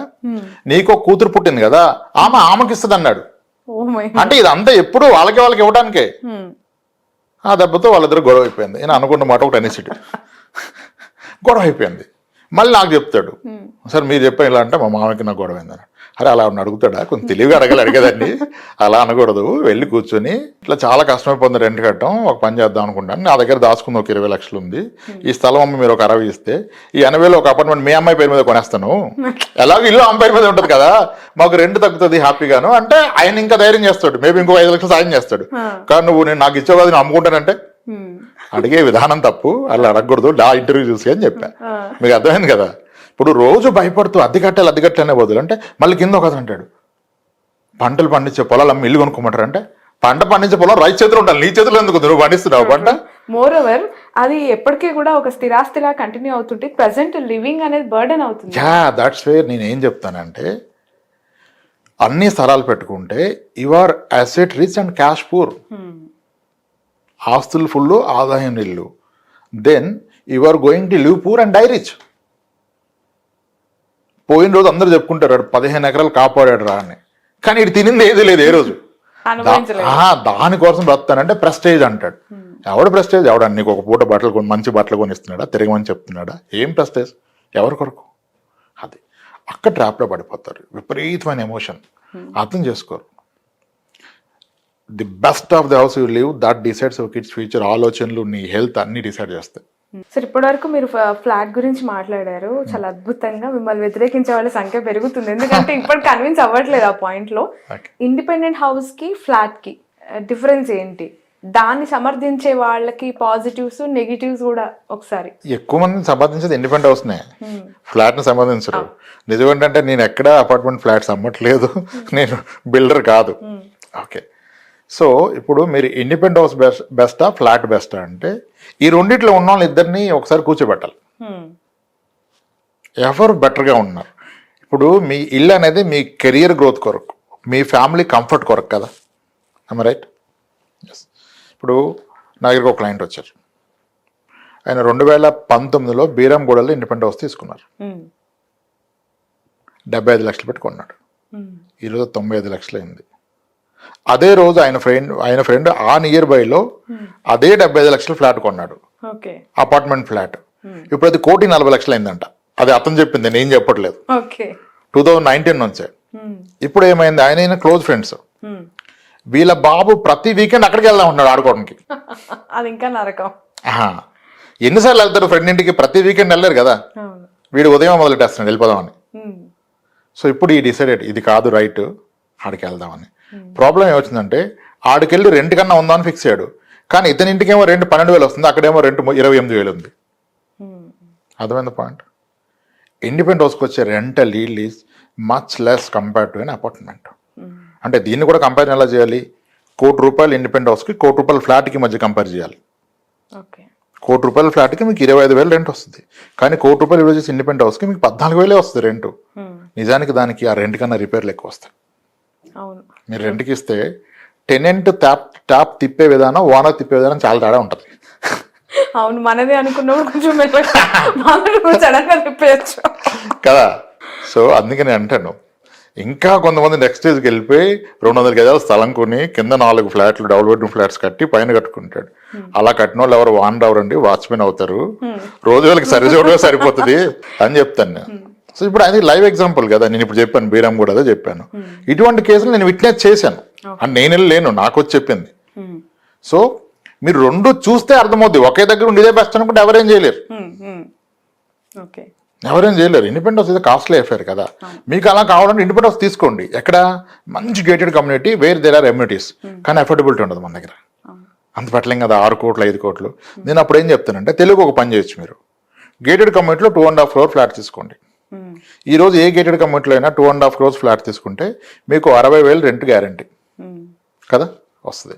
నీకు ఒక కూతురు పుట్టింది కదా ఆమెకి ఇస్తుంది అన్నాడు. అంటే ఇదంతా ఎప్పుడు వాళ్ళకి ఇవ్వడానికే. ఆ దెబ్బతో వాళ్ళిద్దరు గొడవ అయిపోయింది. నేను అనుకున్న మాట ఒకటి అనేసిటీ గొడవ అయిపోయింది. మళ్ళీ నాకు చెప్తాడు, సార్ మీరు చెప్పాను ఇలా అంటే మా మామకి నాకు గొడవ అయిందని. అరే అలా అడుగుతాడా, కొంచెం తెలివిగా అడగదండి, అలా అనకూడదు, వెళ్ళి కూర్చొని ఇట్లా చాలా కష్టమైపోతుంది రెంట్ కట్టడం, ఒక పని చేద్దాం అనుకుంటాను, నా దగ్గర దాచుకుంది ఒక 20 లక్షలు ఉంది, ఈ స్థలం అమ్మి మీరు ఒక 60 ఇస్తే ఈ 80,000 ఒక అపార్ట్మెంట్ మీ అమ్మాయి పేరు మీద కొనేస్తాను, ఎలాగో ఇల్లు అమ్మాయి పేరు మీద ఉంటుంది కదా, మాకు రెంట్ తగ్గుతుంది హ్యాపీగాను అంటే ఆయన ఇంకా ధైర్యం చేస్తాడు, మేబీ ఇంకో 5 లక్షలు సాయం చేస్తాడు. కానీ నువ్వు నేను నాకు ఇచ్చావు కదా నేను అమ్ముకుంటానంటే అడిగే విధానం తప్పు, అలా అడగకూడదు, ఇంటర్వ్యూ చూసి అని చెప్పా. మీకు అర్థమైంది కదా. ఇప్పుడు రోజు భయపడుతూ అద్దె కట్టాలనే బదులు అంటే మళ్ళీ కింద ఒక అంటాడు, పంటలు పండించే పొలాలు అమ్మి ఇల్లు కొనుక్కోమంటారు అంటే, పంట పండించే పొలం రైతు చేతులు ఉండాలి, నీ చేతులు ఎందుకు, నువ్వు పండిస్తున్నావు పంట. మోర్ ఓవర్ అది ఎప్పటికీ కూడా ఒక స్థిరాస్తిలా కంటిన్యూ అవుతుంటే ప్రెసెంట్ లివింగ్ అనేది బర్డెన్ అవుతుంది. దట్స్ వేర్ నేను ఏం చెప్తానంటే, అన్ని స్థలాలు పెట్టుకుంటే your asset rich and cash poor, ఆస్తులు ఫుల్ ఆదాయం నిల్లు, then you are going to live poor and die rich. పోయిన రోజు అందరూ చెప్పుకుంటారు 15 ఎకరాలు కాపాడాడు రా అని, కానీ ఇటు తినింది ఏది లేదు ఏ రోజు. దానికోసం బ్రతానంటే ప్రెస్టేజ్ అంటాడు. ఎవడు ప్రెస్టేజ్, ఎవడ నీకు ఒక పూట బట్టలు కొని మంచి బట్టలు కొనిస్తున్నాడా, తిరగమని చెప్తున్నాడా, ఏం ప్రెస్టేజ్, ఎవరి కొరకు? అది అక్కడ ట్రాప్లో పడిపోతారు. విపరీతమైన ఎమోషన్ అర్థం చేసుకోరు. The best of the house you live, that decides your kids future. ఆలోచనలు, నీ హెల్త్ అన్ని డిసైడ్ చేస్తాయి. సార్ ఇప్పటి వరకు మీరు ఫ్లాట్ గురించి మాట్లాడారు, చాలా అద్భుతంగా. మిమ్మల్ని వ్యతిరేకించే వాళ్ళ సంఖ్య పెరుగుతుంది, ఎందుకంటే ఇప్పుడు కన్విన్స్ అవ్వట్లేదు ఆ పాయింట్ లో. ఇండిపెండెంట్ హౌస్ కి ఫ్లాట్ కి డిఫరెన్స్ ఏంటి, దాన్ని సమర్థించే వాళ్ళకి పాజిటివ్స్ నెగిటివ్స్ కూడా ఒకసారి. ఎక్కువ మంది సమర్థించేది ఇండిపెండెంట్ హౌస్ నే, ఫ్లాట్ ని సంబంధించరు. నిజం ఏంటంటే నేను ఎక్కడ అపార్ట్మెంట్ ఫ్లాట్స్ అమ్మట్లేదు, నేను బిల్డర్ కాదు. ఓకే, సో ఇప్పుడు మీరు ఇండిపెండెంట్ హౌస్ బెస్టా ఫ్లాట్ బెస్టా అంటే, ఈ రెండిట్లో ఉన్న వాళ్ళు ఇద్దరిని ఒకసారి కూర్చోబెట్టాలి, ఎవరు బెటర్గా ఉన్నారు. ఇప్పుడు మీ ఇల్లు అనేది మీ కెరియర్ గ్రోత్ కొరకు, మీ ఫ్యామిలీ కంఫర్ట్ కొరకు కదా, రైట్? ఎస్. ఇప్పుడు నా దగ్గరకు ఒక క్లయింట్ వచ్చారు, ఆయన 2019లో బీరంగూడలో ఇండిపెండెంట్ హౌస్ తీసుకున్నారు, 75 లక్షలు పెట్టి కొన్నాడు. ఈరోజు 95 లక్షలు అయింది. అదే రోజు ఆయన ఫ్రెండ్ ఆ నియర్ బైలో అదే 75 లక్షలు ఫ్లాట్ కొన్నాడు, అపార్ట్మెంట్ ఫ్లాట్. ఇప్పుడు అది 1,40 లక్షలు అయిందంట. అది అతను చెప్పింది, నేను చెప్పట్లేదు. 2019 నుంచే. ఇప్పుడు ఏమైంది, ఆయన క్లోజ్ ఫ్రెండ్స్, వీళ్ళ బాబు ప్రతి వీకెండ్ అక్కడికి వెళ్దాం ఉన్నాడు ఆడుకోవడానికి. అది ఇంకా నరకం. ఎన్నిసార్లు వెళ్తారు ఫ్రెండ్ ఇంటికి, ప్రతి వీకెండ్ వెళ్ళారు కదా. వీడు ఉదయం మొదలెట్టేస్తున్నాడు వెళ్ళిపోదామని. సో ఇప్పుడు ఈ డిసైడెడ్ ఇది కాదు రైట్, ఆడికి వెళ్దామని. ప్రాబ్లం ఏమొచ్చిందంటే, ఆడికెళ్ళి రెంట్ కన్నా ఉందా అని ఫిక్స్ అయ్యాడు, కానీ ఇతని ఇంటికేమో రెంట్ 12,000 వస్తుంది, అక్కడేమో రెంట్ 28,000 ఉంది. అర్థమైంది పాయింట్. ఇండిపెండెంట్ హౌస్కి వచ్చే rental yield is much less compared to an apartment. అంటే దీన్ని కూడా కంపేర్ ఎలా చేయాలి, ₹1,00,00,000 ఇండిపెండెంట్ హౌస్కి ₹1,00,00,000 ఫ్లాట్కి మధ్య కంపేర్ చేయాలి. ₹1,00,00,000 ఫ్లాట్కి మీకు 25,000 రెంట్ వస్తుంది, కానీ ₹1,00,00,000 విలువ చేసి ఇండిపెండెంట్ హౌస్కి మీకు 14,000 వస్తుంది రెంట్. నిజానికి దానికి ఆ రెంట్ కన్నా రిపేర్లు ఎక్కువ వస్తాయి. మీరు రెంట్కి ఇస్తే టెనెంట్ ట్యాప్ తిప్పే విధానం, ఓనర్ తిప్పే విధానం చాలా తేడా ఉంటుంది. అవును, మనదే అనుకున్నప్పుడు కొంచెం తిప్పేయచ్చు కదా. సో అందుకని అంటాను, ఇంకా కొంతమంది నెక్స్ట్ స్టేజ్కి వెళ్ళిపోయి 200 గజాల స్థలం కొని కింద 4 ఫ్లాట్లు డబుల్ బెడ్రూమ్ ఫ్లాట్స్ కట్టి పైన కట్టుకుంటాడు. అలా కట్టిన వాళ్ళు ఎవరు వాండవరండి, వాచ్మెన్ అవుతారు, రోజు వాళ్ళకి సరి చూడగా సరిపోతుంది అని చెప్తాను నేను. సో ఇప్పుడు అది లైవ్ ఎగ్జాంపుల్ కదా, నేను ఇప్పుడు చెప్పాను బీరం కూడా అదే చెప్పాను. ఇటువంటి కేసులు నేను విట్నెస్ చేశాను అని నేను లేను, నాకు వచ్చి చెప్పింది. సో మీరు రెండు చూస్తే అర్థమవుద్ది, ఒకే దగ్గర ఉండి ఇదే బెస్ట్ అనుకుంటే ఎవరేం చేయలేరు. ఎవరేం చేయలేరు. ఇండిపెండెన్స్ ఇది కాస్ట్లీ అఫేర్ కదా. మీకు అలా కావాలంటే ఇండిపెండెన్స్ తీసుకోండి. ఎక్కడ మంచి gated community where there are amenities, కానీ అఫోర్డబిలిటీ ఉండదు మన దగ్గర. అంత పెట్టలేం కదా 6 కోట్లు 5 కోట్లు. నేను అప్పుడు ఏం చెప్తానంటే తెలుగు ఒక పని చేయొచ్చు, మీరు గేటెడ్ కమ్యూనిటీలో 2.5 crore ఫ్లాట్ తీసుకోండి. ఈ రోజు ఏ గేటెడ్ కమ్యూనిటీలో అయినా 2.5 crores ఫ్లాట్ తీసుకుంటే మీకు 60,000 రెంట్ గ్యారంటీ కదా వస్తుంది.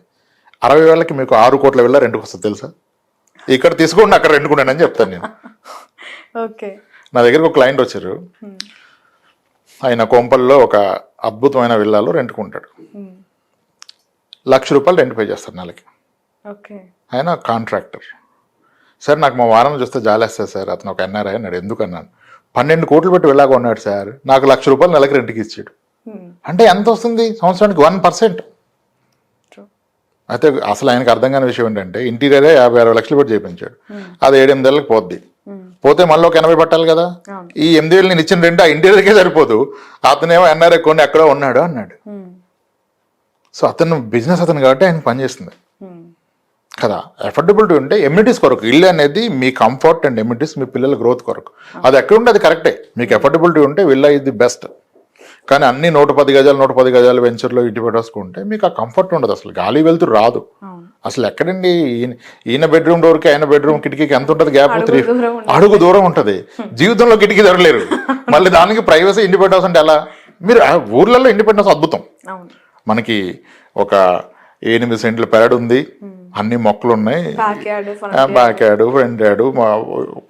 60,000కి మీకు 6 కోట్ల వెళ్ళ రెంట్కి వస్తుంది తెలుసా. ఇక్కడ తీసుకోండి, అక్కడ రెంట్కున్నాను అని చెప్తాను నేను. ఓకే. నా దగ్గరకు ఒక క్లయింట్ వచ్చారు, ఆయన కొంపల్లో ఒక అద్భుతమైన విల్లాలో రెంట్కుంటాడు. ₹1,00,000 రెంట్ పే చేస్తారు నెలకి. ఆయన కాంట్రాక్టర్. సార్ నాకు మా వారం చూస్తే జాలేస్తుంది సార్, అతను ఒక ఎన్ఆర్ఐ అన్నాడు. ఎందుకన్నాను, 12 కోట్లు పెట్టి వెళ్ళాక ఉన్నాడు సార్, నాకు ₹1,00,000 నెలకి రెంట్కి ఇచ్చాడు. అంటే ఎంత వస్తుంది సంవత్సరానికి? 1%. అయితే అసలు ఆయనకు అర్థం కాని విషయం ఏంటంటే ఇంటీరియరే 50-60 లక్షలు పెట్టి చేయించాడు. అది 7-8 ఏళ్ళకి పోద్ది. పోతే మళ్ళీ ఒక 80 పట్టాలి కదా. ఈ 8 ఏళ్ళు నేను ఇచ్చిన రెంట్ ఆ ఇంటీరియర్కే సరిపోదు. అతనేమో ఎన్ఆర్ఐ కొన్ని ఎక్కడో ఉన్నాడు అన్నాడు. సో అతను బిజినెస్ అతను కాబట్టి ఆయన పనిచేస్తుంది కదా. అఫోర్డబిలిటీ ఉంటే ఎమ్యూనిటీస్ కొరకు, ఇల్లు అనేది మీ కంఫర్ట్ అండ్ ఎమ్యూనిటీస్ మీ పిల్లల గ్రోత్ కొరకు. అది ఎక్కడ ఉంటే అది కరెక్టే. మీకు అఫోర్డబిలిటీ ఉంటే విల్లా ఇది బెస్ట్. కానీ అన్ని 110 గజాలు 110 గజాలు వెంచర్లో ఇంటి పెట్టేసుకుంటే మీకు ఆ కంఫర్ట్ ఉండదు, అసలు గాలి వెళ్తూ రాదు. అసలు ఎక్కడండి ఈయన బెడ్రూమ్ డోర్కి ఆయన బెడ్రూమ్ కిటికీకి ఎంత ఉంటుంది గ్యాప్? 3 అడుగు దూరం ఉంటుంది. జీవితంలో కిటికీ దొరలేరు. మళ్ళీ దానికి ప్రైవసీ ఇండిపెండెన్స్ అంటే ఎలా? మీరు ఊర్లలో ఇండిపెండెన్స్ అద్భుతం. మనకి ఒక 8 సెంట్ల పెరడ్ ఉంది, అన్ని మొక్కలు ఉన్నాయి, బ్యాక్ యార్డ్ ఫ్రంట్ యార్డ్,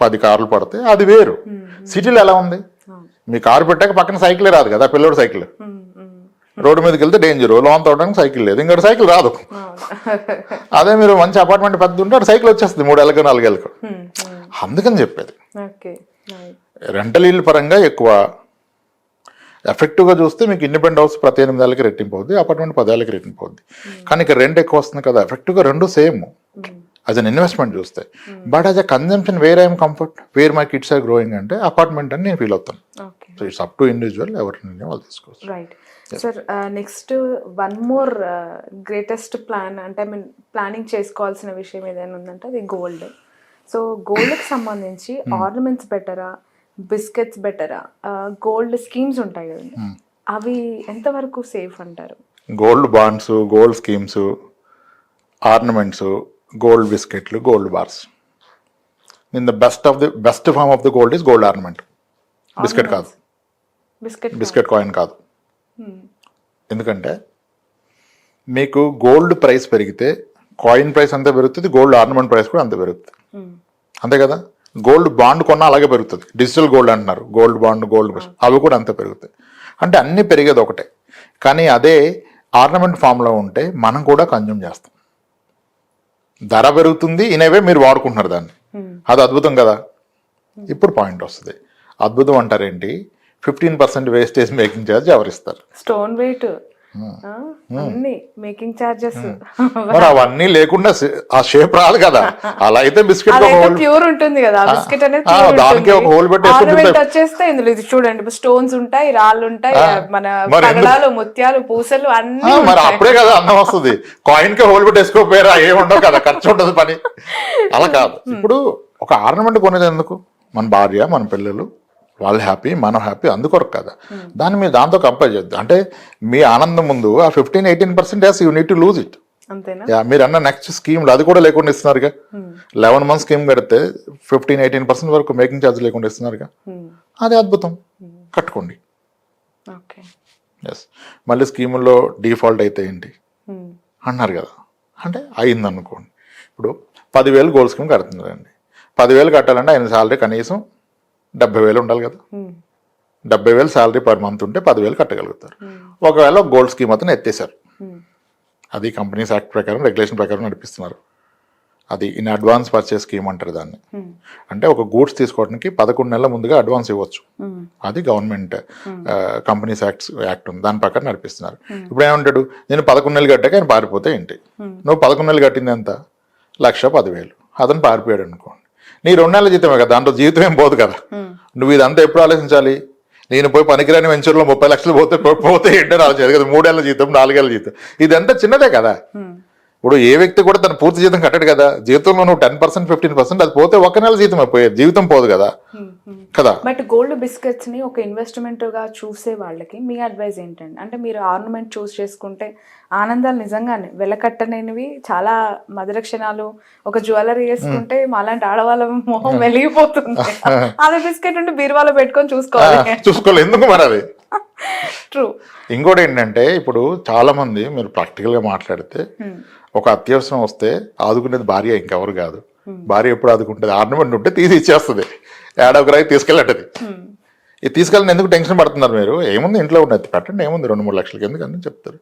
10 కార్లు పడతాయి, అది వేరు. సిటీలో ఎలా ఉంది? మీ కారు పెట్టాక పక్కన సైకిలే రాదు కదా, పిల్లోడు సైకిల్. రోడ్డు మీదకి వెళ్తే డేంజర్, లోన్ తోవడానికి సైకిల్ లేదు, ఇంకోటి సైకిల్ రాదు. అదే మీరు మంచి అపార్ట్మెంట్ పెద్ద ఉంటే అటు సైకిల్ వచ్చేస్తుంది 3 ఏళ్ళకు 4 ఏళ్ళకు. అందుకని చెప్పేది రెంటల్ ఇల్లు పరంగా ఎక్కువ ఎఫెక్టివ్గా చూస్తే మీకు ఇండిపెండెంట్ హౌస్ ప్రతి 8 ఏళ్ళకి రెట్టింపు అవుద్ది, అపార్ట్మెంట్ 10 ఏళ్ళకి రెట్టింపు అవుద్ది. కానీ ఇక్కడ రెంట్ ఎక్కువ వస్తుంది కదా, ఎఫెక్టివ్గా రెండు సేమ్ యాజ్ అన్ ఇన్వెస్ట్మెంట్ చూస్తే. But as a consumption where I'm comfort, where my kids are growing అంటే అపార్ట్మెంట్ అని నేను ఫీల్ అవుతాను. So it's up to individual, ఎవరిని వాళ్ళు తీసుకోవచ్చు. Right sir. Next one more greatest plan అంటే ఐ మీన్ ప్లానింగ్ చేసుకోవాల్సిన విషయం ఏదైనా ఉందంటే అది గోల్డ్. సో గోల్డ్కి సంబంధించి ఆర్నమెంట్స్ బెటరా, బిస్కెట్స్ బెటరా, గోల్డ్ స్కీమ్స్ ఉంటాయి కదండి, అవి ఎంతవరకు సేఫ్ అంటారు? Gold bonds, gold schemes, ornaments, gold బిస్కెట్లు, gold bars. In the best form of the gold is gold ornament. Biscuit కాదు, బిస్కెట్ కాయిన్ కాదు. ఎందుకంటే మీకు గోల్డ్ ప్రైస్ పెరిగితే కాయిన్ ప్రైస్ అంతే పెరుగుతుంది, గోల్డ్ ఆర్నమెంట్ ప్రైస్ కూడా అంతే పెరుగుతుంది. అంతే కదా. గోల్డ్ బాండ్ కొన్నా అలాగే పెరుగుతుంది. డిజిటల్ గోల్డ్ అంటున్నారు, గోల్డ్ బాండ్, గోల్డ్ అవి కూడా అంతే పెరుగుతాయి. అంటే అన్నీ పెరిగేది ఒకటే. కానీ అదే ఆర్నమెంట్ ఫామ్లో ఉంటే మనం కూడా కన్జ్యూమ్ చేస్తాం, ధర పెరుగుతుంది, ఇనేవే మీరు వాడుకుంటున్నారు దాన్ని. అది అద్భుతం కదా. ఇప్పుడు పాయింట్ వస్తుంది, అద్భుతం అంటారేంటి? 15% వేస్టేజ్ మేకింగ్ ఛార్జ్ ఎవరిస్తారు? స్టోన్ వెయిట్ అన్ని మేకింగ్ చార్జెస్, మరి అవన్నీ లేకుండా ఆ షేప్ రాదు కదా. అలా అయితే బిస్కెట్ ప్యూర్ ఉంటుంది కదా, బిస్కెట్ అనేది దానికి ఒక హోల్ పెట్టేసి వచ్చేస్తే ఇందులో ఇది చూడండి స్టోన్స్ ఉంటాయి, రాళ్ళు ఉంటాయి, మన పగడాలు, ముత్యాలు, పూసలు అన్ని. మరి అప్పుడే కదా అన్నం వస్తుంది. కాయిన్ కి హోల్ పెట్టేసుకోపోయారా, ఏముండవు కదా, ఖర్చు ఉంటుంది పని. అలా కాదు. ఇప్పుడు ఒక ఆర్నమెంట్ కొనేది ఎందుకు? మన భార్య, మన పిల్లలు, వాళ్ళు హ్యాపీ, మనం హ్యాపీ, అందుకొరకు కదా. దాన్ని మీరు దాంతో కంపేర్ చేద్దాం. అంటే మీ ఆనందం ముందు ఆ 15-18% you need to lose it. మీరు అన్న నెక్స్ట్ స్కీమ్లు అది కూడా లేకుండా ఇస్తున్నారుగా. 11 months స్కీమ్ కడితే 15-18% వరకు మేకింగ్ ఛార్జ్ లేకుండా ఇస్తున్నారుగా. అది అద్భుతం, కట్టుకోండి. ఎస్. మళ్ళీ స్కీముల్లో డిఫాల్ట్ అయితే ఏంటి అన్నారు కదా, అంటే అయింది అనుకోండి. ఇప్పుడు 10,000 గోల్డ్ స్కీమ్ కడుతున్నారండి. 10,000 కట్టాలంటే ఆయన శాలరీ కనీసం 70,000 ఉండాలి కదా. 70,000 శాలరీ పర్ మంత్ ఉంటే 10,000 కట్టగలుగుతారు. ఒకవేళ గోల్డ్ స్కీమ్ అతను ఎత్తేసారు, అది కంపెనీస్ యాక్ట్ ప్రకారం, రెగ్యులేషన్ ప్రకారం నడిపిస్తున్నారు. అది ఇన్ అడ్వాన్స్ పర్చేస్ స్కీమ్ అంటారు దాన్ని. అంటే ఒక గూడ్స్ తీసుకోవడానికి 11 నెలల ముందుగా అడ్వాన్స్ ఇవ్వచ్చు. అది గవర్నమెంట్ కంపెనీస్ యాక్ట్ ఉంది, దాని ప్రకారం నడిపిస్తున్నారు. ఇప్పుడు ఏమంటాడు, నేను 11 నెలలు కట్టాక ఆయన పారిపోతే ఏంటి, నువ్వు 11 నెలలు కట్టింది ఎంత, 1,10,000, అతను పారిపోయాడు అనుకోండి, నీ 2 నెలల జీతమే కదా, దాంట్లో జీతం ఏం పోదు కదా. నువ్వు ఇదంతా ఎప్పుడు ఆలోచించాలి, నేను పోయి పనికిరాని వెంచర్లో 30 లక్షలు పోతే ఏంటో ఆలోచించాలి కదా. 3 ఏళ్ళ జీతం, 4 ఏళ్ళ జీతం, ఇదంతా చిన్నదే కదా. ఇప్పుడు ఏ వ్యక్తి కూడా తన పూర్తి జీతం కట్టడు కదా. జీతంలో నువ్వు 10%, 15% అది పోతే 1 నెల జీతం అయిపోయేది, జీవితం పోదు కదా కదా. బట్ గోల్డ్ బిస్కెట్స్ ని ఒక ఇన్వెస్ట్మెంట్ గా చూసే వాళ్ళకి మీ అడ్వైజ్ ఏంటండి? అంటే మీరు ఆర్నమెంట్ చూస్ చేసుకుంటే ఆనందాలు నిజంగానే వెలకట్టలేనివి, చాలా మధుర క్షణాలు. ఒక జ్యువెలరీ వేసుకుంటే మాలాంటి ఆడవాళ్ళ మొహం వెలిగిపోతుంది. అదే బిస్కెట్ ఉంటే బీరువాలో పెట్టుకొని చూసుకోవాలి ఎందుకు మరి అది. ట్రూ. ఇంకోటి ఏంటంటే, ఇప్పుడు చాలా మంది మీరు ప్రాక్టికల్ గా మాట్లాడితే, ఒక అత్యవసరం వస్తే ఆదుకునేది భార్య, ఇంకెవరు కాదు. భార్య ఎప్పుడు ఆదుకుంటుంది, ఆర్నమెంట్ ఉంటే తీసి ఇచ్చేస్తుంది, ఏడొకరాయి తీసుకెళ్ళటది. ఇది తీసుకెళ్ళని ఎందుకు టెన్షన్ పడుతున్నారు మీరు, ఏముంది ఇంట్లో ఉన్నది పెట్టండి, ఏముంది 2-3 లక్షలకి ఎందుకని చెప్తారు.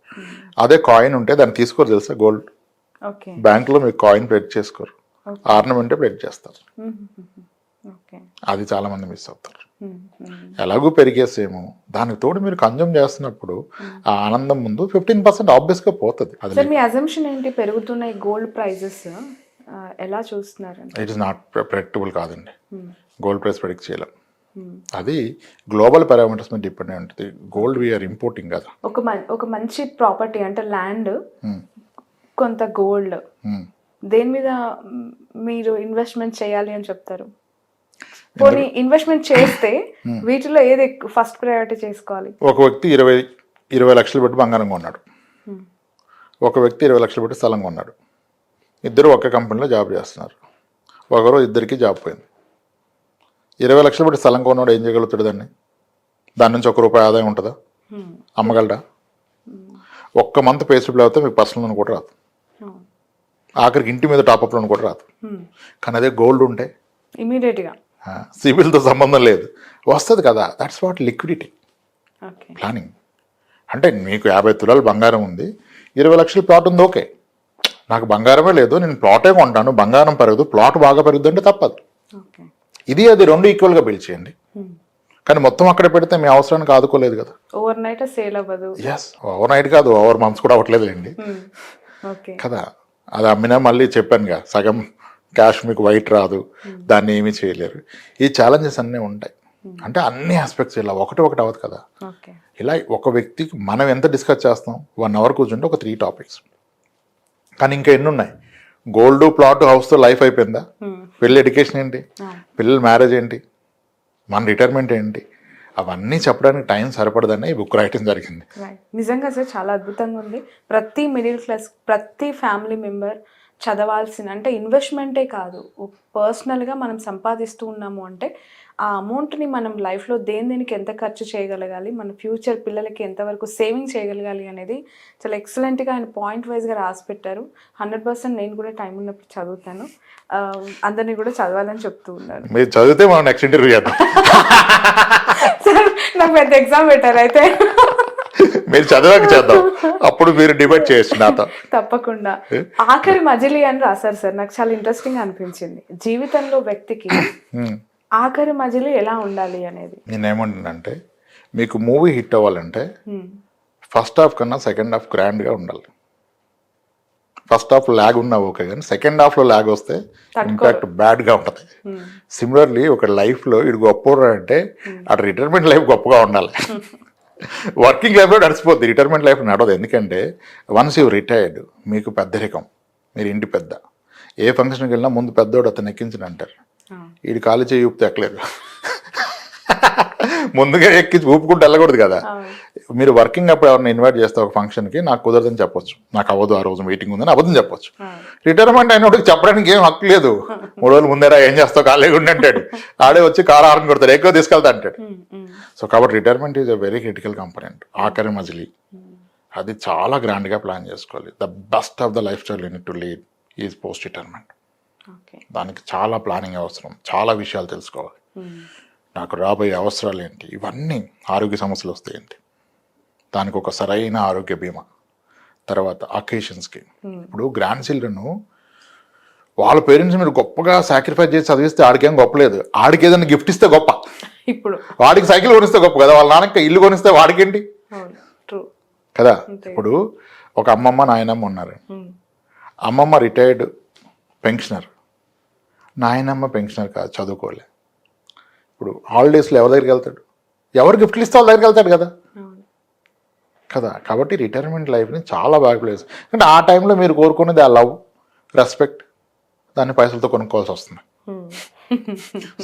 అదే కాయిన్ ఉంటే దాన్ని తీసుకోరు తెలుసా, గోల్డ్ బ్యాంకులో మీకు కాయిన్ ప్లేట్ చేసుకోరు, ఆర్నమెంటే ప్లేట్ చేస్తారు. అది చాలా మంది మిస్ అవుతారు. ఎలాగూ పెరిగేసేమో, దానికి తోడు మీరు కన్జ్యూమ్ చేస్తున్నప్పుడు ఆ ఆనందం ముందు 15% ఆబ్వియస్ గా పోతుంది. అది మీ అజంప్షన్ ఏంటి, పెరుగుతున్న ఈ గోల్డ్ ప్రైజెస్ ఎలా చూస్తున్నారు? ఇట్ ఇస్ నాట్ ప్రెడిక్టబుల్ కాదండి, గోల్డ్ ప్రైస్ ప్రెడిక్ట్ చేయలేం. అది గ్లోబల్ పారామీటర్స్ మీద డిపెండ్ అయి ఉంటుంది. గోల్డ్ వీఆర్ ఇంపోర్టింగ్ కదా. ఒక మంచి ప్రాపర్టీ అంటే ల్యాండ్, కొంత గోల్డ్, దేని మీద మీరు ఇన్వెస్ట్మెంట్ చేయాలి అని చెప్తారు? పోనీ ఇన్వెస్ట్మెంట్ చేస్తే వీటిలో ఏది ఫస్ట్ ప్రయారిటీ చేసుకోవాలి? ఒక వ్యక్తి 20 లక్షలు పెట్టి బంగారం కొన్నాడు, ఒక వ్యక్తి 20 లక్షలు పెట్టి స్థలం కొన్నాడు. ఇద్దరు ఒకే కంపెనీలో జాబ్ చేస్తున్నారు. ఒకరు ఇద్దరికి జాబ్ పోయింది. 20 లక్షలు పెట్టి స్థలం కొన్నాడు ఏం చేయగలుగుతాడు దాన్ని? దాని నుంచి ₹1 ఆదాయం ఉంటుందా? అమ్మగలడా? ఒక్క మంత్ పే స్లిప్లు అవుతే మీకు పర్సనల్ లోన్ కూడా రాదు, ఆఖరికి ఇంటి మీద టాప్అప్ లోన్ కూడా రాదు. కానీ అదే గోల్డ్ ఉంటే ఇమీడియట్గా సిబిల్తో సంబంధం లేదు, వస్తుంది కదా. That's what liquidity planning. అంటే మీకు 50 తులాలు బంగారం ఉంది, 20 లక్షల ప్లాట్ ఉంది, ఓకే, నాకు బంగారమే లేదు, నేను ప్లాటే కొంటాను, బంగారం పెరగదు, ప్లాట్ బాగా పెరుగుద్దు అంటే తప్పదు. ఇది అది రెండు ఈక్వల్గా బిల్డ్ చేయండి. కానీ మొత్తం అక్కడ పెడితే మీ అవసరానికి ఆదుకోలేదు కదా. ఓవర్ నైట్ సేల్ అవ్వదు. ఎస్, ఓవర్ నైట్ కాదు, ఓవర్ మంత్స్ కూడా అవ్వట్లేదు అండి కదా. అది అమ్మినా మళ్ళీ చెప్పానుగా, సగం క్యాష్ మీకు వైట్ రాదు, దాన్ని ఏమీ చేయలేరు. ఈ ఛాలెంజెస్ అన్నీ ఉంటాయి. అంటే అన్ని ఆస్పెక్ట్స్ ఇలా ఒకటి అవ్వదు కదా. ఇలా ఒక వ్యక్తికి మనం ఎంత డిస్కస్ చేస్తాం, 1 అవర్ కూర్చుంటే ఒక 3 టాపిక్స్. కానీ ఇంకా ఎన్ని ఉన్నాయి? గోల్డ్, ప్లాట్, హౌస్తో లైఫ్ అయిపోయిందా? పిల్లల ఎడ్యుకేషన్ ఏంటి, పిల్లల మ్యారేజ్ ఏంటి, మన రిటైర్మెంట్ ఏంటి, అవన్నీ చెప్పడానికి టైం సరిపడదని ఈ బుక్ రాయటం జరిగింది. నిజంగా సార్ చాలా అద్భుతంగా ఉంది. ప్రతి మిడిల్ క్లాస్, ప్రతి ఫ్యామిలీ మెంబర్ చదవాల్సిన, అంటే ఇన్వెస్ట్మెంటే కాదు, పర్సనల్గా మనం సంపాదిస్తూ ఉన్నాము అంటే ఆ అమౌంట్ని మనం లైఫ్లో దేనికి ఎంత ఖర్చు చేయగలగాలి, మన ఫ్యూచర్ పిల్లలకి ఎంతవరకు సేవింగ్ చేయగలగాలి అనేది చాలా ఎక్సలెంట్గా ఆయన పాయింట్ వైజ్గా రాసి పెట్టారు. 100% నేను కూడా టైం ఉన్నప్పుడు చదువుతాను, అందరినీ కూడా చదవాలని చెప్తూ ఉన్నాను. మీరు చదివితే మనం నెక్స్ట్ ఇంటర్వ్యూ చేద్దాం. సార్ నాకు పెద్ద ఎగ్జామ్ పెట్టారు, అయితే మీరు చదివాక చేద్దాం, అప్పుడు మీరు డిబేట్ చేయొచ్చు నాతో. తప్పకుండా. ఆఖరి మజిలీ అని రాశారు సార్, నాకు చాలా ఇంట్రెస్టింగ్ అనిపించింది. జీవితంలో వ్యక్తికి ఆఖరి మజిలీ ఎలా ఉండాలి అనేది. నేనేమంటున్నానంటే, మీకు మూవీ హిట్ అవ్వాలంటే ఫస్ట్ హాఫ్ కన్నా సెకండ్ హాఫ్ గ్రాండ్గా ఉండాలి. ఫస్ట్ హాఫ్ ల్యాగ్ ఉన్నా ఓకే, కానీ సెకండ్ హాఫ్లో ల్యాగ్ వస్తే ఇంపాక్ట్ బ్యాడ్గా ఉంటుంది. సిమిలర్లీ ఒక లైఫ్లో ఇటు గొప్ప అంటే అటు రిటైర్మెంట్ లైఫ్ గొప్పగా ఉండాలి. వర్కింగ్ లైఫ్లో నడిచిపోద్ది, రిటైర్మెంట్ లైఫ్ నడవదు. ఎందుకంటే వన్స్ యూ రిటైర్డ్, మీకు పెద్దరికం, మీరు ఇంటి పెద్ద, ఏ ఫంక్షన్కి వెళ్ళినా ముందు పెద్దోడు అతను ఎక్కించిన అంటారు. వీడు ఖాళీ చేయి ఊపితే ఎక్కలేరు, ముందుగా ఎక్కించి ఊపుకుంటూ వెళ్ళకూడదు కదా. మీరు వర్కింగ్ అప్పుడు ఎవరిని ఇన్వైట్ చేస్తే ఒక ఫంక్షన్కి, నాకు కుదరదని చెప్పొచ్చు, నాకు అవ్వదు, ఆ రోజు మీటింగ్ ఉందని అబద్ధం చెప్పొచ్చు. రిటైర్మెంట్ అయినోడికి చెప్పడానికి ఏం హక్కు లేదు. 3 రోజులు ముందేరా ఏం చేస్తావు, ఖాళీగా ఉండి అంటాడు. ఆడే వచ్చి కారు హార్న్ కొడతాడు, ఎక్కువ తీసుకెళ్తా అంటాడు. సో కాబట్టి retirement is a very critical component. ఆఖరి మజిలీ అది చాలా గ్రాండ్గా ప్లాన్ చేసుకోవాలి. The best of the life style unit to lead is post retirement. దానికి చాలా ప్లానింగ్ అవసరం, చాలా విషయాలు తెలుసుకోవాలి. నాకు రాబోయే అవసరాలు ఏంటి, ఇవన్నీ, ఆరోగ్య సమస్యలు వస్తే ఏంటి, దానికి ఒక సరైన ఆరోగ్య బీమా. తర్వాత అకేషన్స్కి, ఇప్పుడు గ్రాండ్ చిల్డ్రన్ వాళ్ళ పేరెంట్స్ మీరు గొప్పగా సాక్రిఫైస్ చేసి చదివిస్తే ఆడికేం గొప్పలేదు, ఆడికి ఏదైనా గిఫ్ట్ ఇస్తే గొప్ప, ఇప్పుడు వాడికి సైకిల్ కొనిస్తే గొప్ప కదా, వాళ్ళ నాన్నకి ఇల్లు కొనిస్తే వాడికేంటి ట్రూ కదా. ఇప్పుడు ఒక అమ్మమ్మ నాయనమ్మ ఉన్నారు, అమ్మమ్మ రిటైర్డ్ పెన్షనర్, నాయనమ్మ పెన్షనర్ కాదు, చదువుకోలే. ఇప్పుడు హాలిడేస్లో ఎవరి దగ్గరికి వెళ్తాడు, ఎవరు గిఫ్ట్లు ఇస్తే వాళ్ళ దగ్గరికి వెళ్తాడు కదా కదా. కాబట్టి రిటైర్మెంట్ లైఫ్ని చాలా బాగా ప్లేస్, అంటే ఆ టైంలో మీరు కోరుకునేది ఆ లవ్, రెస్పెక్ట్, దాన్ని పైసలతో కొనుక్కోవాల్సి వస్తుంది.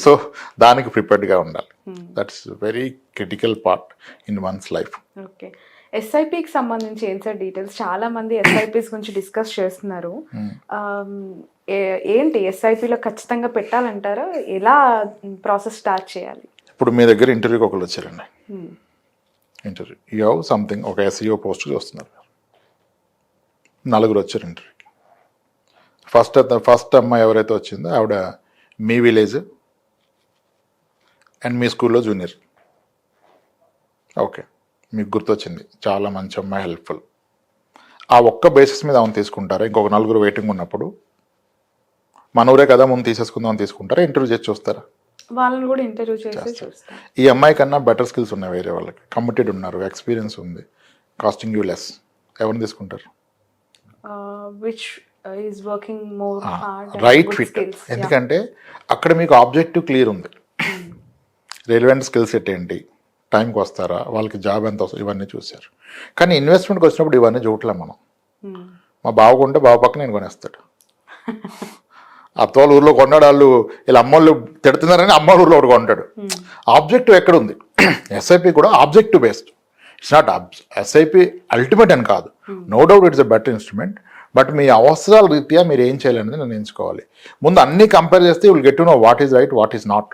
సో దానికి ప్రిపేర్డ్గా ఉండాలి. That's very critical part in one's life. Okay, ఎస్ఐపికి సంబంధించి ఏం సార్ డీటెయిల్స్? చాలా మంది ఎస్ఐపిస్ గురించి డిస్కస్ చేస్తున్నారు. ఏంటి ఎస్ఐపిలో ఖచ్చితంగా పెట్టాలంటారా? ఎలా ప్రాసెస్ స్టార్ట్ చేయాలి? ఇప్పుడు మీ దగ్గర ఇంటర్వ్యూకి ఒకళ్ళు వచ్చారండి, ఇంటర్వ్యూ యూ హ్యావ్ సంథింగ్, ఒక ఎస్ఈఓ పోస్ట్ చూస్తున్నారు, 4 వచ్చారు ఇంటర్వ్యూకి. ఫస్ట్ అమ్మాయి ఎవరైతే వచ్చిందో ఆవిడ మీ విలేజ్ అండ్ మీ స్కూల్లో జూనియర్. ఓకే, మీకు గుర్తొచ్చింది, చాలా మంచి అమ్మాయి, హెల్ప్ఫుల్. ఆ ఒక్క బేసిస్ మీద ఆమెను తీసుకుంటారా? ఇంకొక 4 వెయిటింగ్ ఉన్నప్పుడు మన ఊరే కదా ముందు తీసేసుకుందాం అని తీసుకుంటారా? ఇంటర్వ్యూ చేసి చూస్తారా? వాళ్ళని కూడా ఇంటర్వ్యూ చేసి చూస్తారు. ఈ అమ్మాయి కన్నా బెటర్ స్కిల్స్ ఉన్నాయి వేరే వాళ్ళకి, కమిటెడ్ ఉన్నారు, ఎక్స్పీరియన్స్ ఉంది, కాస్టింగ్ యూ లెస్, ఎవరిని తీసుకుంటారు? Which is working more hard, right fit. ఎందుకంటే అక్కడ మీకు ఆబ్జెక్టివ్ క్లియర్ ఉంది, రిలవెంట్ స్కిల్ సెట్ ఏంటి, టైంకి వస్తారా, వాళ్ళకి జాబ్ ఎంత వస్తుంది, ఇవన్నీ చూశారు. కానీ ఇన్వెస్ట్మెంట్కి వచ్చినప్పుడు ఇవన్నీ చూడలేం మనం. మా బావ కొంటే బావ పక్కన నేను కొనేస్తాడు, అత్తవాళ్ళ ఊర్లో కొన్నాడు, వాళ్ళు వీళ్ళ అమ్మోళ్ళు తిడుతున్నారని అమ్మ ఊర్లో ఒకటి కొంటాడు. ఆబ్జెక్టివ్ ఎక్కడ ఉంది? ఎస్ఐపి కూడా objective based. It's not SIP ultimate అని కాదు, no doubt it's a better instrument. But మీ అవసరాల రీత్యా మీరు ఏం చేయాలనేది నిర్ణయించుకోవాలి. ముందు అన్నీ కంపేర్ చేస్తే will get to know what is right, what is not.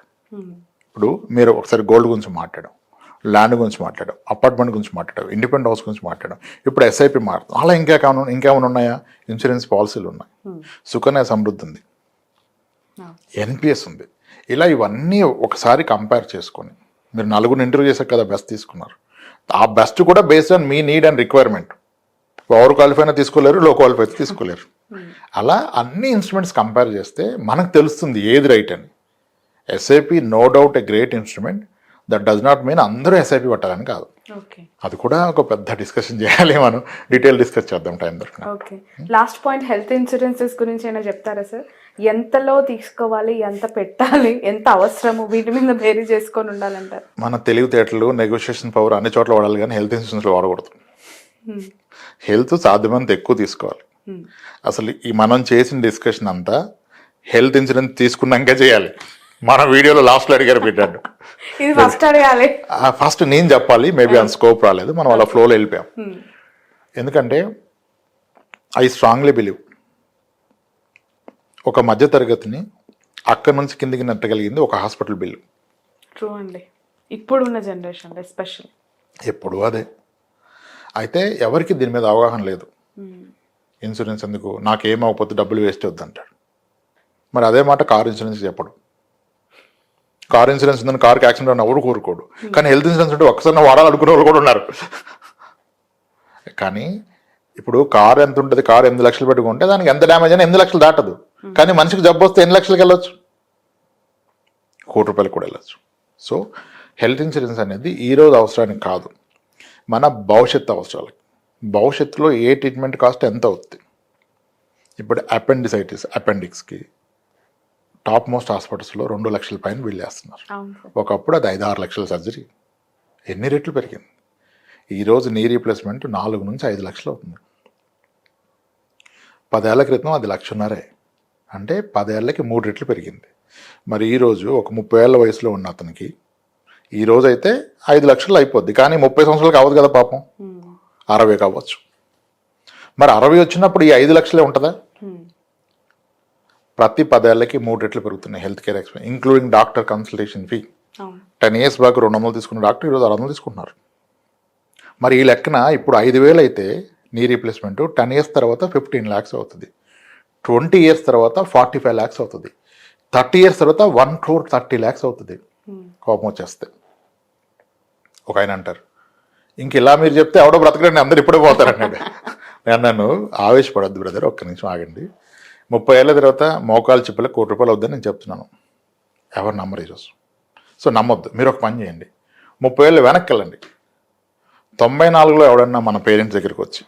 ఇప్పుడు మీరు ఒకసారి గోల్డ్ గురించి మాట్లాడడం, ల్యాండ్ గురించి మాట్లాడడం, అపార్ట్మెంట్ గురించి మాట్లాడడం, ఇండిపెండెంట్ హౌస్ గురించి మాట్లాడడం, ఇప్పుడు ఎస్ఐపి మారుతాం. అలా ఇంకేమైనా ఉన్నాయా? ఇన్సూరెన్స్ పాలసీలు ఉన్నాయి, సుకన్య సమృద్ధి ఉంది, ఎన్పిఎస్ ఉంది. ఇలా ఇవన్నీ ఒకసారి కంపేర్ చేసుకొని మీరు 4 ఇంటర్వ్యూ చేశారు కదా, బెస్ట్ తీసుకున్నారు. ఆ బెస్ట్ కూడా based on me need and requirement. Over qualify అయినా తీసుకోలేరు, లో క్వాలిఫై అయితే తీసుకోలేరు. అలా అన్ని ఇన్స్ట్రుమెంట్స్ కంపేర్ చేస్తే మనకు తెలుస్తుంది ఏది రైట్ అని. SIP no doubt a great instrument, that does not mean అందరూ ఎస్ఐపి పట్టాలని కాదు. అది కూడా ఒక పెద్ద డిస్కషన్ చేయాలి, మనం డీటెయిల్ డిస్కస్ చేద్దాం టైం దొరికిన. Okay, last point health insurances గురించి అయినా చెప్తారా సార్? ఎంతలో తీసుకోవాలి, ఎంత పెట్టాలి, ఎంత అవసరము, వీటి మీద బేరీ చేసుకొని ఉండాలంటారు? మన తెలివితేటలు, నెగోషియేషన్ పవర్ అన్ని చోట్ల వాడాలి, కానీ హెల్త్ ఇన్సూరెన్స్లో వాడకూడదు. హెల్త్ సాధ్యమంత ఎక్కువ తీసుకోవాలి. అసలు ఈ మనం చేసిన డిస్కషన్ అంతా హెల్త్ ఇన్సూరెన్స్ తీసుకున్నాకే చేయాలి. మన వీడియోలో లాస్ట్లో అడిగారు పెట్టాడు, ఇది ఫస్ట్ అడగాలి, ఫస్ట్ నేను చెప్పాలి. మేబీ అంత స్కోప్ రాలేదు, మనం అలా ఫ్లోలో వెళ్ళిపోయాం. ఎందుకంటే ఐ స్ట్రాంగ్లీ బిలీవ్ ఒక మధ్యతరగతిని అక్కడి నుంచి కిందికి నెట్టగలిగింది ఒక హాస్పిటల్ బిల్లు. ట్రూ అండి, ఇప్పుడున్న జనరేషన్ ఎస్పెషల్. ఎప్పుడు అదే. అయితే ఎవరికి దీని మీద అవగాహన లేదు. ఇన్సూరెన్స్ ఎందుకు, నాకేమవకపోతే డబ్బులు వేస్ట్ వద్దంటాడు. మరి అదే మాట కార్ ఇన్సూరెన్స్ చెప్పడు. కార్ ఇన్సూరెన్స్ ఉందని కార్కి యాక్సిడెంట్ అని ఎవరు కోరుకోడు, కానీ హెల్త్ ఇన్సూరెన్స్ ఉంటే ఒక్కసారి వాడాలనుకునే వాళ్ళు కూడా ఉన్నారు. కానీ ఇప్పుడు కార్ ఎంత ఉంటుంది, కార్ 8 లక్షలు పెట్టుకుంటే దానికి ఎంత డ్యామేజ్ అయినా 8 లక్షలు దాటదు. కానీ మనిషికి జబ్బు వస్తే 8 లక్షలకి వెళ్ళొచ్చు, 1 కోటి రూపాయలు కూడా వెళ్ళొచ్చు. సో హెల్త్ ఇన్సూరెన్స్ అనేది ఈరోజు అవసరానికి కాదు, మన భవిష్యత్తు అవసరాలకి. భవిష్యత్తులో ఏ ట్రీట్మెంట్ కాస్ట్ ఎంత అవుతుంది. ఇప్పుడు అపెండిక్స్కి టాప్ మోస్ట్ హాస్పిటల్స్లో 2 లక్షల పైన బిల్ చేస్తున్నారు. ఒకప్పుడు అది 5-6 లక్షల సర్జరీ. ఎన్ని రెట్లు పెరిగింది. ఈరోజు నీ రీప్లేస్మెంట్ 4 నుంచి 5 లక్షలు అవుతుంది. 10 ఏళ్ల క్రితం అది 1,500,000, అంటే 10 ఏళ్ళకి 3 రెట్లు పెరిగింది. మరి ఈరోజు ఒక 30 ఏళ్ళ వయసులో ఉన్న అతనికి ఈరోజు అయితే 5 లక్షలు అయిపోద్ది, కానీ 30 సంవత్సరాలు కావద్దు కదా పాపం, 60 కావచ్చు. మరి 60 వచ్చినప్పుడు ఈ 5 లక్షలే ఉంటుందా? ప్రతి 10 ఏళ్ళకి 3 రెట్లు పెరుగుతున్నాయి health care expense, including doctor consultation fee. 10 years back 200 తీసుకున్న డాక్టర్ ఈరోజు 600 తీసుకుంటున్నారు. మరి ఈ లెక్కన ఇప్పుడు 5,000 అయితే నీ రీప్లేస్మెంట్ 10 ఇయర్స్ తర్వాత 15 lakhs అవుతుంది, 20 ఇయర్స్ తర్వాత 45 lakhs అవుతుంది, 30 ఇయర్స్ తర్వాత 1,30 lakhs అవుతుంది. కోపం వచ్చేస్తే ఒక ఆయన అంటారు, ఇంక ఇలా మీరు చెప్తే ఎవడో బ్రతకడండి, అందరు ఇప్పుడే పోతారన్నాడు. నేను నన్ను ఆవేశపడద్దు బ్రదర్, ఒక్క నిమిషం ఆగండి. 30 ఏళ్ళ తర్వాత మోకాలు చిప్పలకు ₹1,00,00,000 అవుద్దని నేను చెప్తున్నాను. ఎవరు నమ్మరు ఈరోజు. సో నమ్మొద్దు. మీరు ఒక పని చేయండి, 30 ఏళ్ళు వెనక్కి వెళ్ళండి. 94లో ఎవడన్నా మన పేరెంట్స్ దగ్గరికి వచ్చి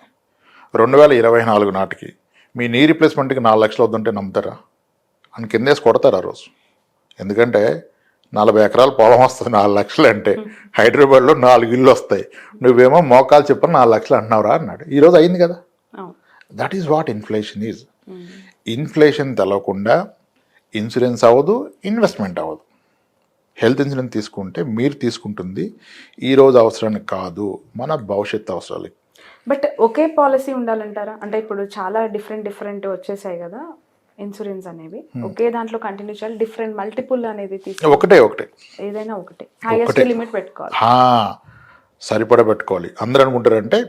2024 నాటికి మీ నీ రీప్లేస్మెంట్కి 4 లక్షలు అవుతుంటే నమ్ముతారా అని కిందేసి కొడతారు ఆ రోజు. ఎందుకంటే 40 ఎకరాల పొలం వస్తుంది 4 లక్షలు అంటే, హైదరాబాద్లో 4 ఇళ్ళు వస్తాయి, నువ్వేమో మోకాలు చెప్పని 4 లక్షలు అంటున్నావురా అన్నాడు. ఈరోజు అయింది కదా. That is what inflation is. Inflation తెలవకుండా ఇన్సూరెన్స్ అవ్వదు, ఇన్వెస్ట్మెంట్ అవ్వదు. హెల్త్ ఇన్సూరెన్స్ తీసుకుంటే మీరు తీసుకుంటుంది ఈ రోజు అవసరానికి కాదు, మన భవిష్యత్తు అవసరాలకి. బట్ ఒకే పాలసీ ఉండాలంటారా? అంటే ఇప్పుడు చాలా డిఫరెంట్ వచ్చేసాయి కదా ఇన్సూరెన్స్ అనేవి, ఒకే దాంట్లో కంటిన్యూ చేయాలి, డిఫరెంట్ మల్టిపుల్ అనేది ఒకటే ఏదైనా ఒకటే హైయెస్ట్ లిమిట్ పెట్టుకోవాలి, సరిపడా పెట్టుకోవాలి. అందరూ అనుకుంటారంటే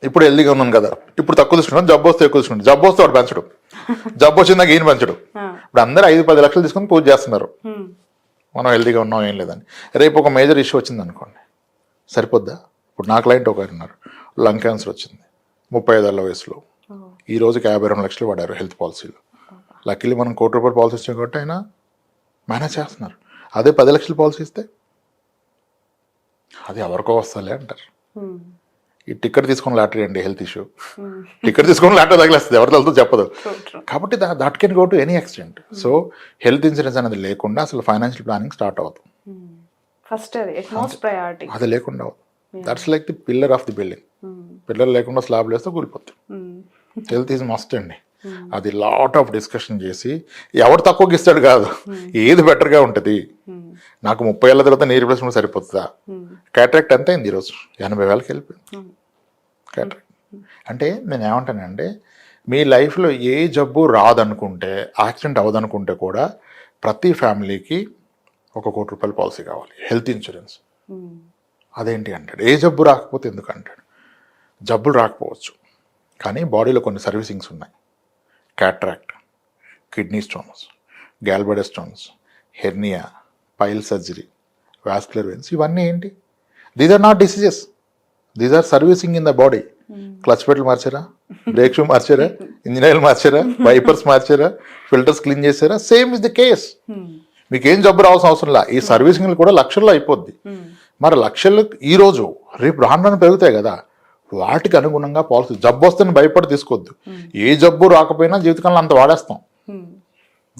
ఇప్పుడు హెల్దీగా ఉన్నాను కదా, ఇప్పుడు తక్కువ తీసుకున్నాను, జబ్బు వస్తే ఎక్కువ తీసుకున్నాను, జబ్బు వస్తే వాడు పెంచడు, జబ్బు వచ్చిందాక ఈయన పెంచడు. ఇప్పుడు అందరూ 5-10 లక్షలు తీసుకొని పూజ చేస్తున్నారు, మనం హెల్దీగా ఉన్నాం ఏం లేదని. రేపు ఒక మేజర్ ఇష్యూ వచ్చింది అనుకోండి, సరిపోద్దా? ఇప్పుడు నా క్లయింట్ ఒకరు ఉన్నారు, లంగ్ క్యాన్సర్ వచ్చింది 35 ఏళ్ళ వయసులో, ఈ రోజుకి 52 లక్షలు పడారు హెల్త్ పాలసీలో. లక్కీలీ మనం ₹1,00,00,000 పాలసీ ఇచ్చాం కాబట్టి ఆయన మేనేజ్ చేస్తున్నారు. అదే 10 లక్షల పాలసీ ఇస్తే అది ఎవరికో వస్తాలే అంటారు. ఈ టికెట్ తీసుకుని లాటరీ అండి హెల్త్ ఇష్యూ, టికెట్ తీసుకుని లాటరీ తగిలేస్తుంది, ఎవరి తలతో చెప్పదు. కాబట్టి that can go to any extent. So health insurance అనేది లేకుండా అసలు ఫైనాన్షియల్ ప్లానింగ్ స్టార్ట్ అవుతుంది. ఫస్ట్ ప్రయారిటీ అది లేకుండా అవుతుంది. That's like the pillar of the building. Pillar లేకుండా స్లాబ్ వేస్తే కూలిపోతుంది. హెల్త్ ఈజ్ మస్ట్ అండి. అది లాట్ ఆఫ్ డిస్కషన్ చేసి ఎవరు తక్కువకి ఇస్తాడు కాదు, ఏది బెటర్గా ఉంటుంది. నాకు 30 ఏళ్ళ తర్వాత నీ రీప్లేస్మెంట్ సరిపోతుందా? క్యాటరాక్ట్ ఎంత అయింది ఈరోజు? 80,000కి వెళ్ళిపోయింది క్యాటరాక్ట్. అంటే నేను ఏమంటానంటే మీ లైఫ్లో ఏ జబ్బు రాదనుకుంటే, యాక్సిడెంట్ అవ్వదనుకుంటే కూడా ప్రతి ఫ్యామిలీకి ₹1,00,00,000 పాలసీ కావాలి, హెల్త్ ఇన్సూరెన్స్. అదేంటి అంటాడు, ఏ జబ్బు రాకపోతే ఎందుకు అంటాడు. జబ్బులు రాకపోవచ్చు కానీ బాడీలో కొన్ని సర్వీసింగ్స్ ఉన్నాయి. Cataract, kidney stones, gallbladder stones, hernia, pile surgery, vascular veins, ఇవన్నీ ఏంటి? These are not diseases, these are servicing in the body. Clutch పెట్లు మార్చారా, బ్రేక్ షూ మార్చారా, ఇంజిన్ ఆయిల్ మార్చారా, వైపర్స్ మార్చారా, ఫిల్టర్స్ క్లీన్ చేశారా, సేమ్ ఇస్ ద కేస్. మీకేం జబ్బు రావాల్సిన అవసరం లే, ఈ సర్వీసింగ్లు కూడా లక్షల్లో అయిపోద్ది. మరి లక్షలు ఈ రోజు రేపు రాను పెరుగుతాయి కదా, వాటికి అనుగుణంగా పాలసీ. జబ్బు వస్తే భయపడి తీసుకోవద్దు, ఏ జబ్బు రాకపోయినా జీవితకాలంలో అంత వాడేస్తాం,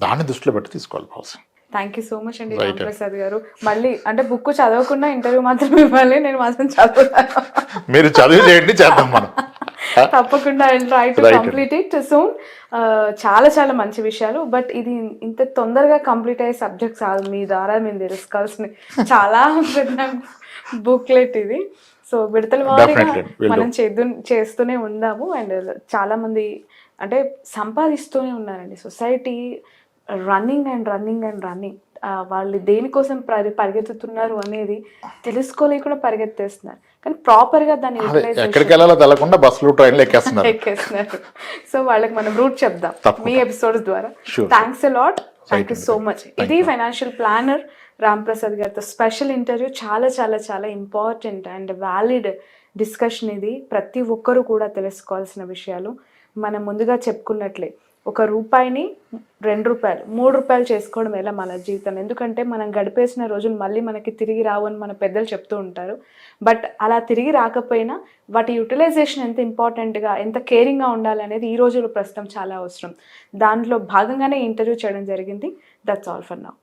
దాన్ని దృష్టిలో పెట్టి తీసుకోవాలి policy. Thank you so much అండి రాంప్రసాద్ గారు. మళ్ళీ అంటే బుక్ చదవకుండా ఇంటర్వ్యూ మాత్రం ఇవ్వాలి, నేను మాత్రం చదువుతాను. మీరు చదివి చేయండి, చేద్దాం మనం. తప్పకుండా I will try to complete it soon. చాలా మంచి విషయాలు, బట్ ఇది ఇంత తొందరగా కంప్లీట్ అయ్యే సబ్జెక్ట్స్ కాదు, మీ ద్వారా మేము తెలుసుకోవాల్సిన చాలా పెద్ద బుక్లెట్ ఇది. సో విడతల వారీగా మనం చేస్తూనే ఉందాము. అండ్ చాలా మంది అంటే సంపాదిస్తూనే ఉన్నారండి. Society running. వాళ్ళు దేనికోసం పరిగెత్తుతున్నారు అనేది తెలుసుకోలేకుండా పరిగెత్తేస్తున్నారు, కానీ ప్రాపర్గా దాన్ని ఎక్కడికి వెళ్ళాలో తెలకుండా బస్సులు ట్రైన్లు ఎక్కేస్తున్నారు. సో వాళ్ళకి మనం రూట్ చెప్దాం మీ ఎపిసోడ్స్ ద్వారా. Thanks a lot, thank you so much. ఇది ఫైనాన్షియల్ ప్లానర్ రాంప్రసాద్ గారితో స్పెషల్ ఇంటర్వ్యూ. చాలా ఇంపార్టెంట్ అండ్ వ్యాలిడ్ డిస్కషన్ ఇది. ప్రతి ఒక్కరూ కూడా తెలుసుకోవాల్సిన విషయాలు. మనం ముందుగా చెప్పుకున్నట్లే ₹1ని ₹2, ₹3 చేసుకోవడం ఎలా మన జీవితం. ఎందుకంటే మనం గడిపేసిన రోజులు మళ్ళీ మనకి తిరిగి రావు అని మన పెద్దలు చెప్తూ ఉంటారు. బట్ అలా తిరిగి రాకపోయినా వాటి యూటిలైజేషన్ ఎంత ఇంపార్టెంట్గా, ఎంత కేరింగ్గా ఉండాలి అనేది ఈ రోజుల్లో ప్రస్తుతం చాలా అవసరం. దాంట్లో భాగంగానే ఇంటర్వ్యూ చేయడం జరిగింది. That's all for now.